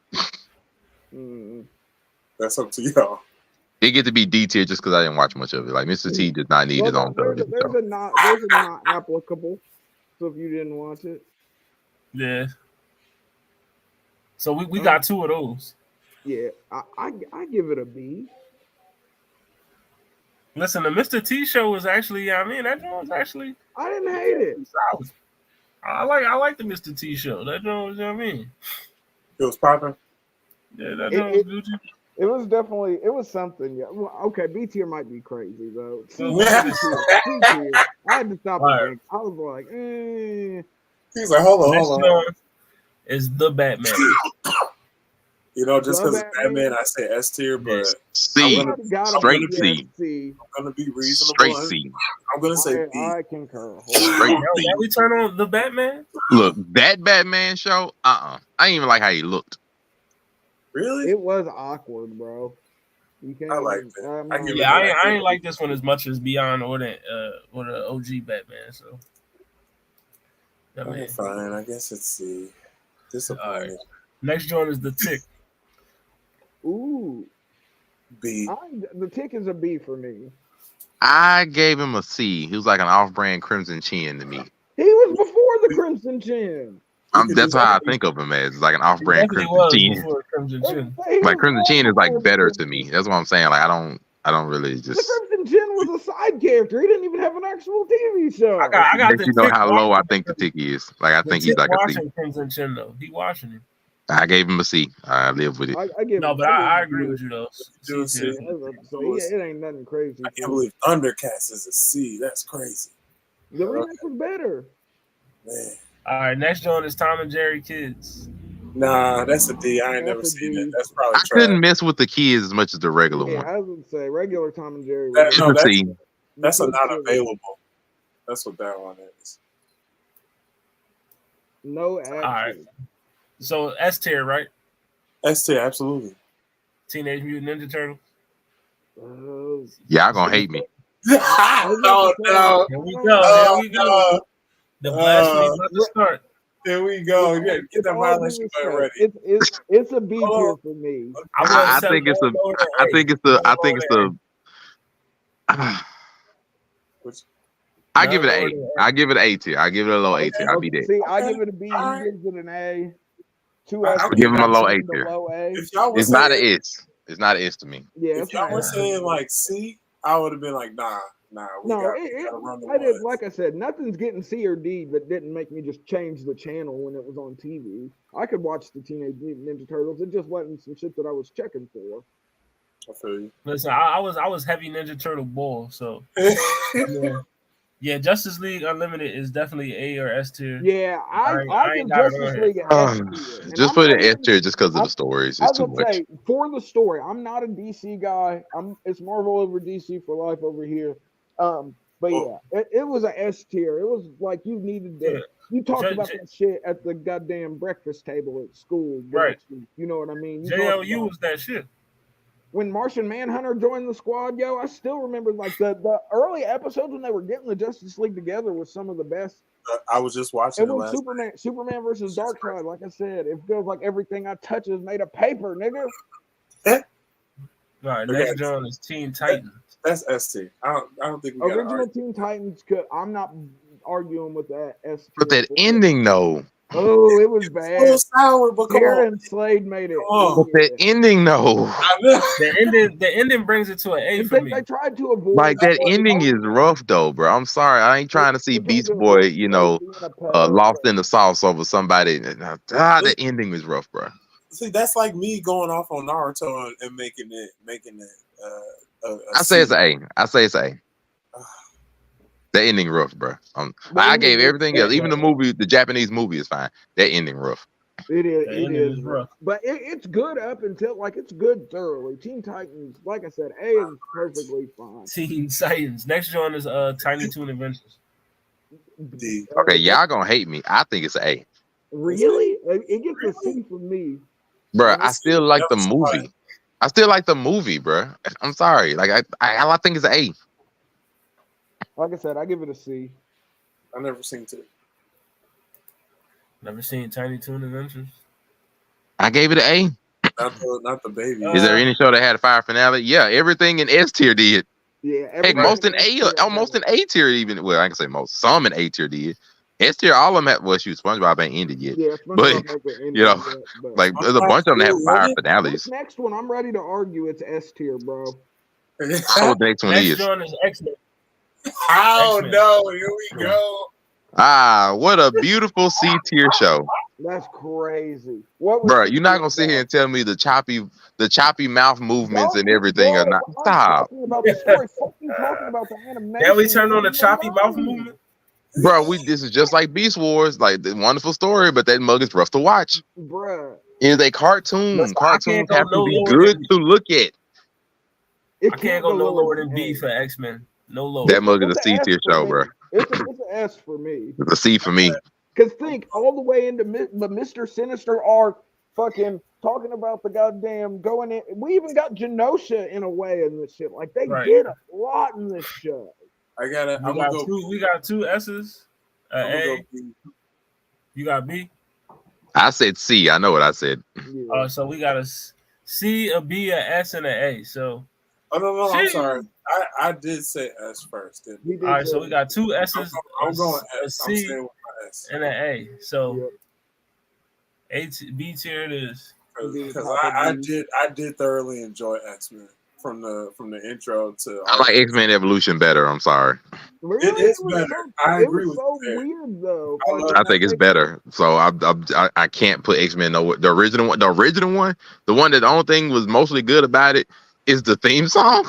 That's up to y'all. It get to be D tier just because I didn't watch much of it. Like Mr. T does not need his own television show. There's a not applicable. So if you didn't watch it, Yeah. So we got two of those. yeah, I give it a B. Listen, the Mr. T show was actually, I mean, that joint was actually I didn't hate it. solid. I like the Mr. T show. That joint was, you know what I mean? It was popping. Yeah, that joint was good. It was something. Yeah. Well, okay, B tier might be crazy though. C tier. I had to stop and think. I was like, He's like, hold Next on. joint is The Batman. You know, just because Love it's Batman, I say S tier, but C. Straight C. C. I'm gonna be reasonable. Straight C. I'm gonna say B. I concur. Straight C. Now we turn on The Batman? Look, that Batman show, I didn't even like how he looked. Really? It was awkward, bro. You can't. I liked it. I give it Yeah, I ain't like this one as much as Beyond or the OG Batman. So, I mean, Okay, fine. I guess it's C. Disappointed. next joint is The Tick. Ooh, B. the Tick is a B for me. I gave him a C. He was like an off-brand Crimson Chin to me. He was before the Crimson Chin. That's how I think of him as like an off-brand Crimson Chin. Crimson Chin. Like Crimson Chin is like better to me. That's what I'm saying. Like I don't really The just. Crimson Chin was a side character. He didn't even have an actual TV show. I got Let you know how low I think the Tick is. Like I think he's like a C. watching Crimson Chin though. He watching him. I gave him a C. I live with it. I agree with you though. Do a C. It ain't nothing crazy. I can't believe Thundercats is a C. That's crazy. The remake was better. Man. All right, next joint is Tom and Jerry Kids. Nah, that's a D. I ain't never seen it. That's probably I couldn't mess with the kids as much as the regular one. I would say regular Tom and Jerry. That- no, It's a C. That's a not available. That's what that one is. No action. All right. So S tier, right? S tier, absolutely. Teenage Mutant Ninja Turtles. Y'all gonna hate me. Oh no! Here we go. Here we go. The blasphemy about to start. There we go. Yeah, get that violation button ready. It's a B tier for me. I think it's a. I think it's the. I think it's the. I give it an A. I give it an A tier. I give it a low A tier. I'll be there. See, I give it a B. He gives it an A. I'll give him a low A tier. It's not an S. It's not an S to me. Yeah, if y'all were saying like C, I would have been like, nah. I did. Like I said, nothing's getting C or D, but didn't make me just change the channel when it was on TV. I could watch the Teenage Mutant Ninja Turtles. It just wasn't some shit that I was checking for. I feel you. Listen, I was heavy Ninja Turtle bull, so yeah. Justice League Unlimited is definitely A or S tier. Yeah, I give Justice League an S tier. Just put an S tier just because of the stories. It's too much. Say, for the story, I'm not a DC guy. It's Marvel over DC for life over here. But yeah, it was an S tier. It was like you needed to. You talked about that shit at the goddamn breakfast table at school, right? You know what I mean? JLU was that shit. When Martian Manhunter joined the squad, yo, I still remember like the early episodes when they were getting the Justice League together was some of the best. I was just watching it was Superman versus Darkseid. Like I said, it feels like everything I touch is made of paper, nigga. All right, next John is Teen Titans. That's ST. I don't think we original Teen Titans. I'm not arguing with that. ST. But that ending though. Oh, it was bad. So sour, but come on. And Slade made it. But the ending though. The ending brings it to an A for me. They tried to avoid like that ending is rough though, bro. I'm sorry. I ain't trying to see Beast Boy, lost in the sauce over somebody. That ending was rough, bro. See, that's like me going off on Naruto and making it. I say it's A. I say it's A. That ending rough, bro. I gave everything else. Even the movie, the Japanese movie is fine. That ending rough. It is rough. But it's good up until it's good thoroughly. Teen Titans, like I said, A is perfectly fine. Teen Titans. Next one is Tiny Toon Adventures. Okay, y'all gonna hate me. I think it's A. Really? It gets a C from me. Bro, I still like the movie. I still like the movie, bro. I'm sorry. Like I think it's an A. Like I said, I give it a C. I never seen it. Never seen Tiny Toon Adventures. I gave it an A. Not the baby. Is there any show that had a fire finale? Yeah, everything in S tier did. Yeah, heck, most in A, almost in A tier even. Well, I can say most. Some in A tier did. S tier, all of them had. Well, shoot, SpongeBob ain't ended yet. Yeah, but like there's a bunch of them that have fire finales. This next one, I'm ready to argue it's S tier, bro. I know what the next one is. Next one is X-Men. Oh no! Here we go. What a beautiful C tier show. That's crazy. Bro, you're not gonna sit here and tell me the choppy mouth movements and everything are not. Stop. Talking about the story. Talking about the animation. Now we turned on the choppy mouth movement. Bro, this is just like Beast Wars, like the wonderful story, but that mug is rough to watch. Bruh. It is a cartoon. Cartoons have to be good to look at. I can't go no lower than B for X-Men. No lower. That mug is a C tier show, bro. It's an S for me. It's a C for me. Because think all the way into the Mr. Sinister arc, fucking talking about the goddamn going in. We even got Genosha in a way in this shit. Like they did a lot in this show. We got two S's. A. You got B. I said C. I know what I said. So we got a C, a B, a S, and an A. So. Oh no! I'm sorry. I did say S first. All right, so we got two S's. I'm going S. A C, and an A. So B tier it is. Because I did thoroughly enjoy X-Men from the intro to. I like X-Men Evolution better. I'm sorry. Really? It is better. I agree with you. It was so weird though. I think it's better. So I can't put X-Men nowhere. The original one, the one that the only thing was mostly good about it is the theme song.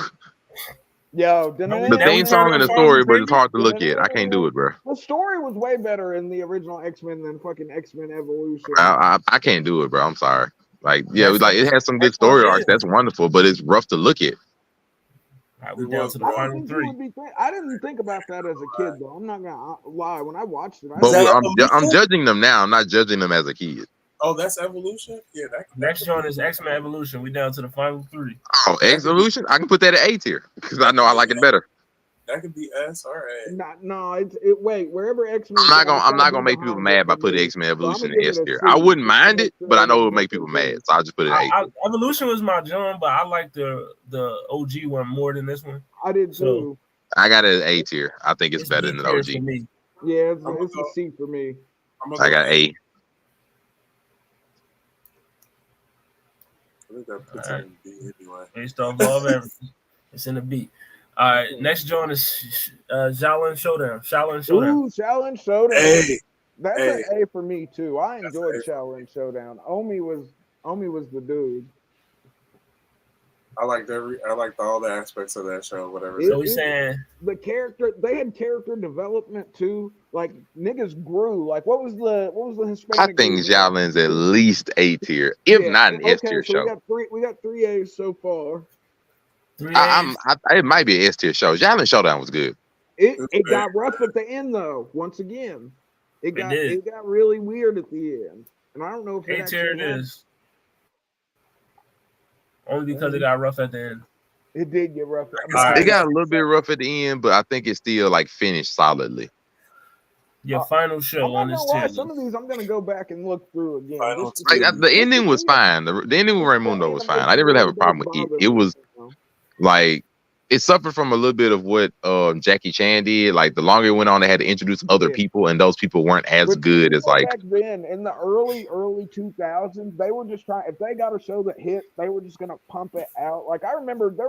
Yo, the theme song and the story, but it's hard to look at. I can't do it, bro. The story was way better in the original X-Men than fucking X-Men Evolution. I can't do it, bro. I'm sorry. Like, yeah, it has some good story arcs. That's wonderful, but it's rough to look at. All right, we're down to the final three. I didn't think about that as a kid, though. I'm not gonna lie. When I watched it, I'm judging them now. I'm not judging them as a kid. Oh, that's Evolution? Yeah. Next one is X-Men Evolution. We down to the final three. Oh, Evolution? I can put that at A tier because I know I like it better. That could be S or A. No, wait, wherever X-Men. I'm not gonna make people mad by putting X-Men Evolution in S tier. I wouldn't mind it, but I know it would make people mad, so I'll just put it in A. Evolution was my jam, but I like the OG one more than this one. I did too. I got it at A tier. I think it's better than the OG. For me. Yeah, it's a C for me. I got A. I think that puts it in B anyway. Based off of everything, it's in the B. All right, next joint is Shaolin Showdown. Ooh, Shaolin Showdown. A. That's an A for me too. I enjoyed Shaolin Showdown. Omi was the dude. I liked all the aspects of that show. Whatever. So we saying the character, they had character development too. Like niggas grew. Like what was the Hispanic? I think Shaolin's at least A tier, if not an S tier show. We got three A's so far. It might be an S tier show. Shaolin Showdown was good. It got rough at the end though. Once again, it got really weird at the end, and I don't know if A tier it is. Only because it got rough at the end. It did get rough. It got a little bit rough at the end, but I think it still like finished solidly. Your final show on this tier. Some of these I'm gonna go back and look through again. The ending was fine. The ending with Raimundo was fine. I didn't really have a problem with it. It was like it suffered from a little bit of what Jackie Chan did. Like the longer it went on, they had to introduce other people, and those people weren't as good as like back then in the early 2000s. They were just trying. If they got a show that hit, they were just gonna pump it out. Like I remember, there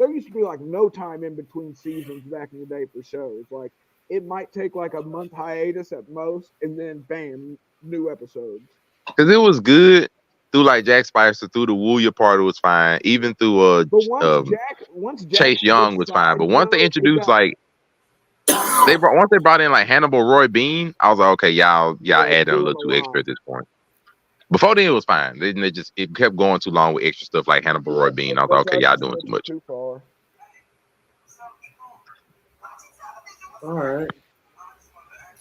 used to be like no time in between seasons back in the day for shows. Like it might take like a month hiatus at most, and then bam, new episodes. Because it was good. Through like Jack Spicer, through the Wooya part, it was fine. Even through once Chase Young was fine. But once they introduced once they brought in like Hannibal Roy Bean, I was like, okay, y'all adding a little too extra at this point. Before then, it was fine. It kept going too long with extra stuff like Hannibal Roy Bean. I was like, okay, y'all doing too much. All right.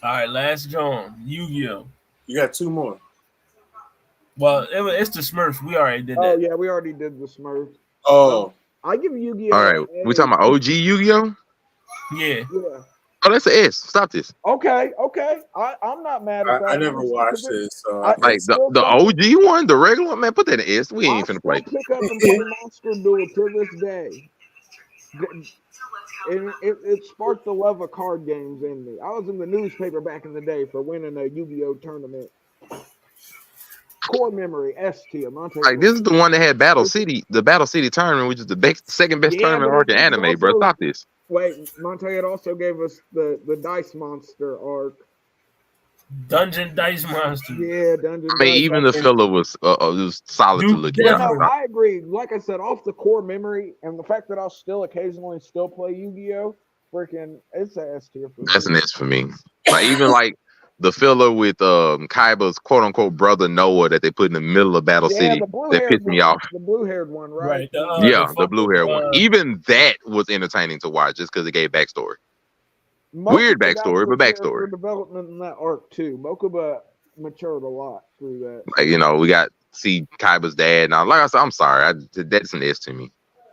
All right, last John, Yu-Gi-Oh. You got two more. Well, it's the Smurfs. We already did that. Oh yeah, we already did the Smurfs. Oh, I give Yu-Gi-Oh. All right, we talking about OG Yu-Gi-Oh. Yeah. Oh, that's an S. Stop this. Okay. I'm not mad at that. I never watched this. So like the OG one, the regular one, man. Put that in S. We ain't finna play. Pick up and play Monster Duel to this day. And it sparked the love of card games in me. I was in the newspaper back in the day for winning a Yu-Gi-Oh tournament. Core memory, S tier. Like this is the one that had Battle City, the Battle City tournament, which is the second best tournament arc in anime, also, bro. Stop this. Wait, Monte had also gave us the Dice Monster arc. Dungeon Dice Monster. Yeah, Dungeon. I mean, even the filler was solid to look at. No, I agree. Like I said, off the core memory and the fact that I'll still occasionally play Yu-Gi-Oh, freaking, it's an S tier for me. That's an S for me. Like even like the filler with Kaiba's quote unquote brother Noah that they put in the middle of Battle City that pissed me off. The blue-haired one, right? The blue-haired one. Even that was entertaining to watch just because it gave backstory. Weird backstory, but backstory. Development in that arc too. Mokuba matured a lot through that. Like, we got see Kaiba's dad. Now, like I said, I'm sorry. That's an S to me.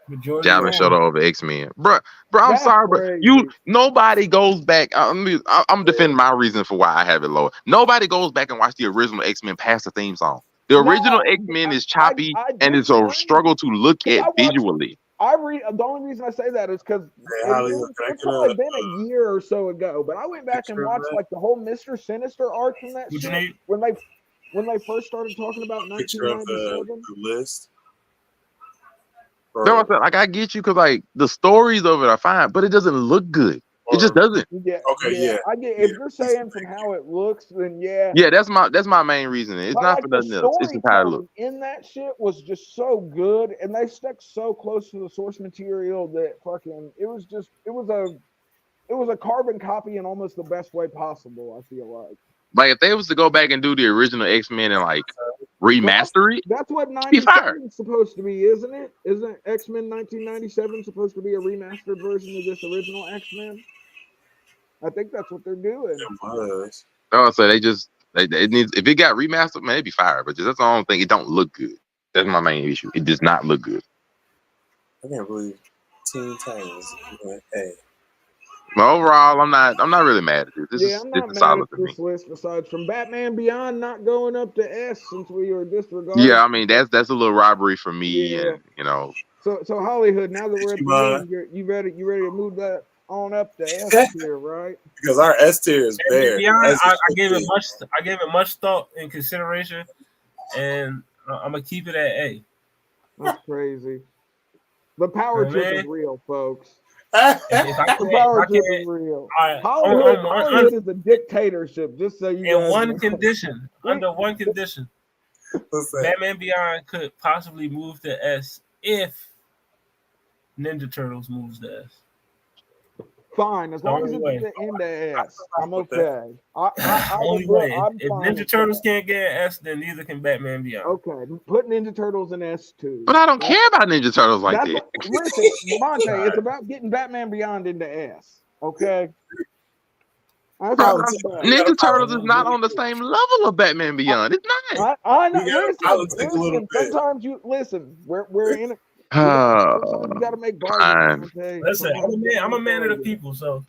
Jalen showed over X-Men, bro. I'm sorry, bro. Nobody goes back. I'm defending my reason for why I have it lower. Nobody goes back and watch the original X-Men past the theme song. The original X-Men is choppy and it's a struggle to look at visually. The only reason I say that is because it's probably been a year or so ago, but I went back and watched like the whole Mr. Sinister arc from that shit when they first started talking about 1997. The list. No, like I get you because like the stories of it are fine, but it doesn't look good. It just doesn't. Yeah. Okay. Yeah. I get. If you're saying from how it looks, then yeah. Yeah, that's my main reason. It's not for nothing else. It's the entire look. In that shit was just so good, and they stuck so close to the source material that fucking it was a carbon copy in almost the best way possible. I feel like. Like if they was to go back and do the original X-Men and like remaster it, that's what 97 is supposed to be, isn't it? Isn't X-Men 1997 supposed to be a remastered version of this original X-Men? I think that's what they're doing. No, so it needs, if it got remastered, man, it'd be fire. But that's the only thing. It don't look good. That's my main issue. It does not look good. I can't believe Teen Titans. Hey. But overall, I'm not really mad at this. Yeah, I'm This not is mad solid at to me. this list aside from Batman Beyond not going up to S since we were disregarding. Yeah, I mean that's a little robbery for me, Yeah. and you know. So Hollyhood, now that we're at the end, you ready to move that on up to S tier, right? Because our S tier is bare. Beyond, I gave it much thought and consideration, and I'm gonna keep it at A. That's crazy. The power trip is real, folks. The power trip is real. Hollywood is a dictatorship, just so you guys one know. condition, under one condition, Batman Beyond could possibly move to S if Ninja Turtles moves to S. Fine, as long as it's at the end of S, I'm okay. Only way. If Ninja Turtles can't get an S, then neither can Batman Beyond. Okay, put Ninja Turtles in S2. But I don't care about Ninja Turtles like that. Listen, Monte, it's about getting Batman Beyond into S. Okay. Ninja Turtles is not on the same level of Batman Beyond. It's not. I know. Listen. Sometimes you listen. We're in. Sometimes you got to make bargains. Listen, I'm a man of the people, so.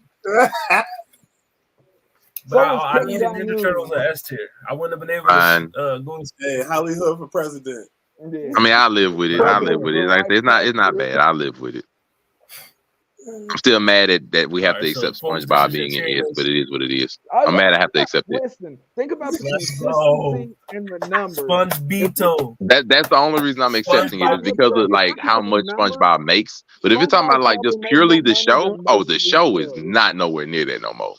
But I needed Ninja Turtles an S tier. I wouldn't have been able to go to. Hey, Hollyhood for president. Yeah. I mean, I live with it. Like it's not bad. I live with it. I'm still mad at that we have to accept SpongeBob being in S, but it is what it is. I'm mad I have to accept it. Listen, think about the consistency and the numbers. SpongeBito. That's the only reason I'm accepting it is because of like how much SpongeBob makes. But if you're talking about like just purely the show, the show is not nowhere near that no more.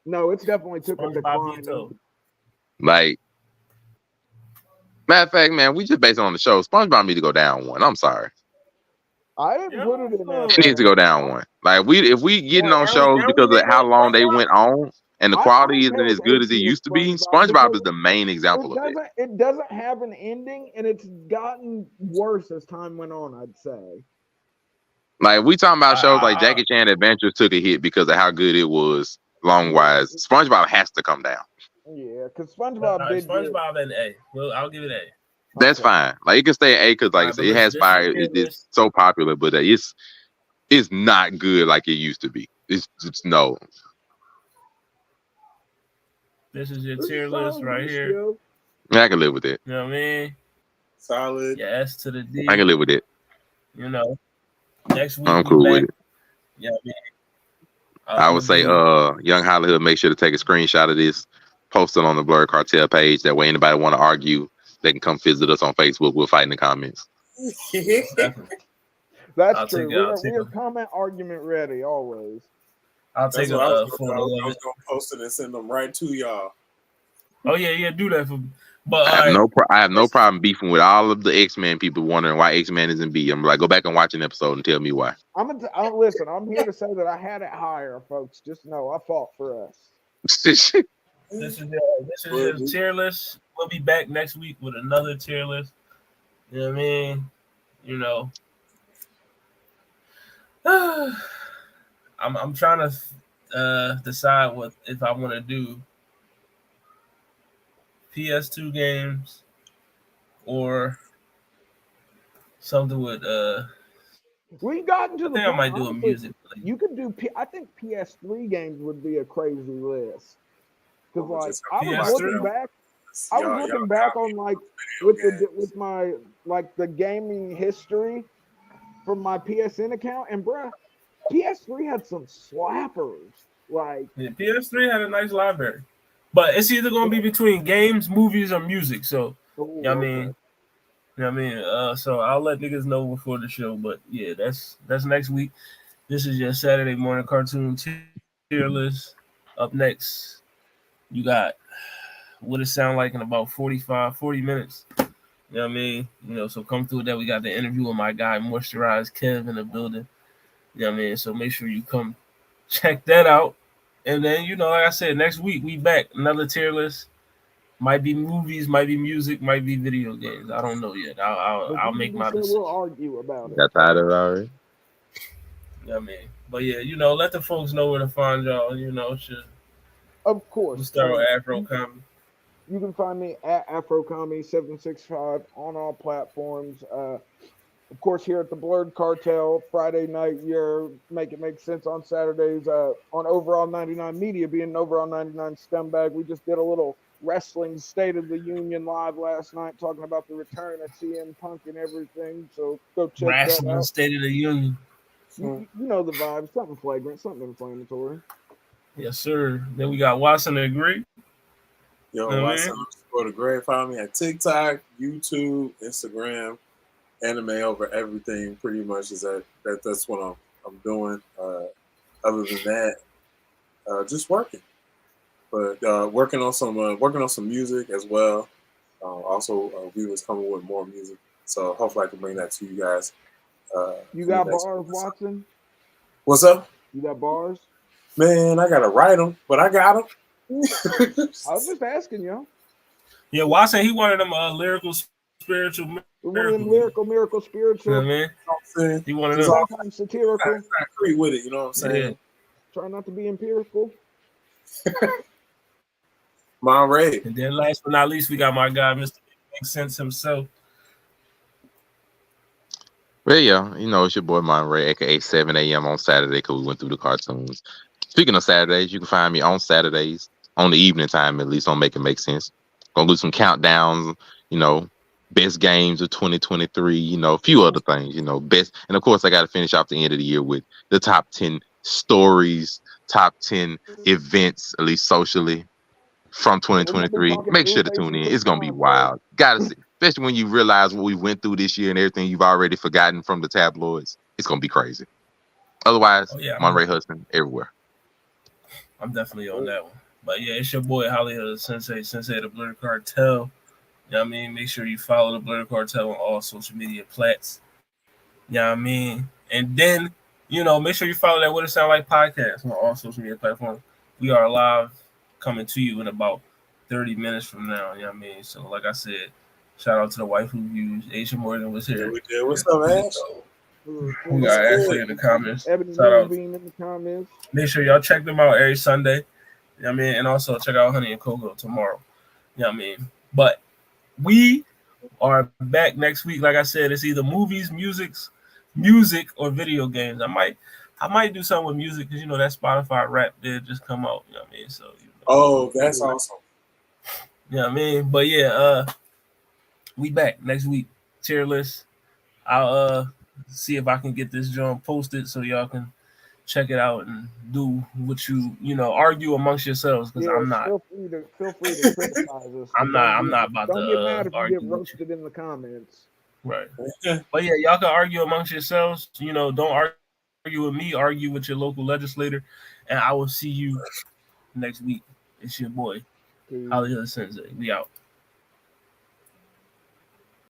No, it's definitely took a decline. Like, matter of fact, man, we just based it on the show. SpongeBob need to go down one. I'm sorry. I didn't put it in there. It needs to go down one. Like if we getting on shows because of how long they went on and the quality isn't as good as it used to be, SpongeBob is the main example of that. It doesn't have an ending, and it's gotten worse as time went on, I'd say. Like we talking about shows like Jackie Chan Adventures took a hit because of how good it was long wise. SpongeBob has to come down. Yeah, because SpongeBob did SpongeBob and A. Well, I'll give it A. That's fine. Like it can stay at A because, like I said, it has fire. It's so popular, but it's not good like it used to be. It's no. This is your tier list right here. Yeah, I can live with it. You know what I mean? Solid. Yeah, S to the D. I can live with it. You know, next week I'm cool with it. Yeah, I mean, I would say, Young Hollywood, make sure to take a screenshot of this, post it on the Blurred Cartel page. That way, anybody want to argue, they can come visit us on Facebook. We'll fight in the comments. That's true. We're comment argument ready always. I'll take I was gonna post it and send them right to y'all. Oh yeah, do that for me. But I have no problem beefing with all of the X-Men people wondering why X-Men isn't B. I'm like, go back and watch an episode and tell me why. Listen, I'm here to say that I had it higher, folks. Just know I fought for us. This is your tier list. We'll be back next week with another tier list. You know what I mean? You know. I'm trying to decide what if I want to do PS2 games or something with we got into the I might do a music. You could do I think PS3 games would be a crazy list. Because like I was looking back on like with my like the gaming history from my PSN account, and bruh, PS3 had some slappers. Like PS3 had a nice library, but it's either gonna be between games, movies, or music. So you know what I mean. You know what I mean? So I'll let niggas know before the show. But yeah, that's next week. This is your Saturday morning cartoon tier list. Up next, you got what it sound like in about 40 minutes. You know what I mean? You know, so come through that. We got the interview with my guy, Moisturized Kev, in the building. You know what I mean? So make sure you come check that out. And then, you know, like I said, next week we back. Another tier list. Might be movies, might be music, might be video games. I don't know yet. I'll make my decision. We'll argue about it. Got tired of it already? You know what I mean? But yeah, you know, let the folks know where to find y'all. You know, of course. We'll start with Afro Comedy. You can find me at Afro Comedy 765 on all platforms. Of course, here at the Blurred Cartel, Friday night, your Make It Make Sense on Saturdays on Overall 99 Media, being Overall 99 Scumbag. We just did a little wrestling State of the Union live last night, talking about the return of CM Punk and everything. So go check that Wrestling out. State of the Union. You know the vibe. Something flagrant, something inflammatory. Yes, sir. Then we got Watson and Greg. Yo, Watson _ the Greg. Follow me at TikTok, YouTube, Instagram. Anime over everything pretty much is that's what I'm doing. Other than that, just working, but working on some music as well. Also, we was coming with more music, so hopefully I can bring that to you guys. You got bars, Watson? What's up? You got bars? Man, I gotta write them, but I got them. I was just asking, yo. Yeah, Watson, he one of them lyrical, spiritual. One of them lyrical, spiritual. You know what I mean? He one of them. Sometimes satirical. I agree with it, you know what I'm saying? Yeah. Try not to be empirical. Monterey. And then last but not least, we got my guy, Mr. Makes Sense himself. Well, yeah, it's your boy Monterey, aka 7 a.m. on Saturday, because we went through the cartoons. Speaking of Saturdays, you can find me on Saturdays, on the evening time at least, on Make It Make Sense. Gonna do some countdowns, best games of 2023, a few other things, best. And of course, I got to finish off the end of the year with the top 10 stories, top 10 events, at least socially, from 2023. Make sure to tune in. It's going to be wild. Gotta see, especially when you realize what we went through this year and everything you've already forgotten from the tabloids. It's going to be crazy. Otherwise, Monterey Hudson everywhere. I'm definitely on that one. But yeah, it's your boy Hollyhood, Sensei of the Blurred Cartel. You know what I mean? Make sure you follow the Blurred Cartel on all social media plats. You know what I mean? And then, make sure you follow that What It Sound Like podcast on all social media platforms. We are live coming to you in about 30 minutes from now. You know what I mean? So, like I said, shout out to the wife who views. Aisha Morgan was here. What's up, Ash? We got Ashley in the comments. Ebony shout out. Bean in the comments. Make sure y'all check them out every Sunday. You know what I mean? And also check out Honey and Cocoa tomorrow. You know what I mean? But we are back next week. Like I said, it's either movies, music, or video games. I might do something with music because that Spotify rap did just come out. You know what I mean? So that's awesome. You know what I mean? But yeah, we back next week. Tier list. I'll see if I can get this joint posted so y'all can check it out and do what you argue amongst yourselves because I'm not. Feel free to criticize us. I'm not about to get mad if you argue get roasted in the comments. Right. But yeah, y'all can argue amongst yourselves. Don't argue with me. Argue with your local legislator, and I will see you next week. It's your boy, Hollyhood Sensei. We out.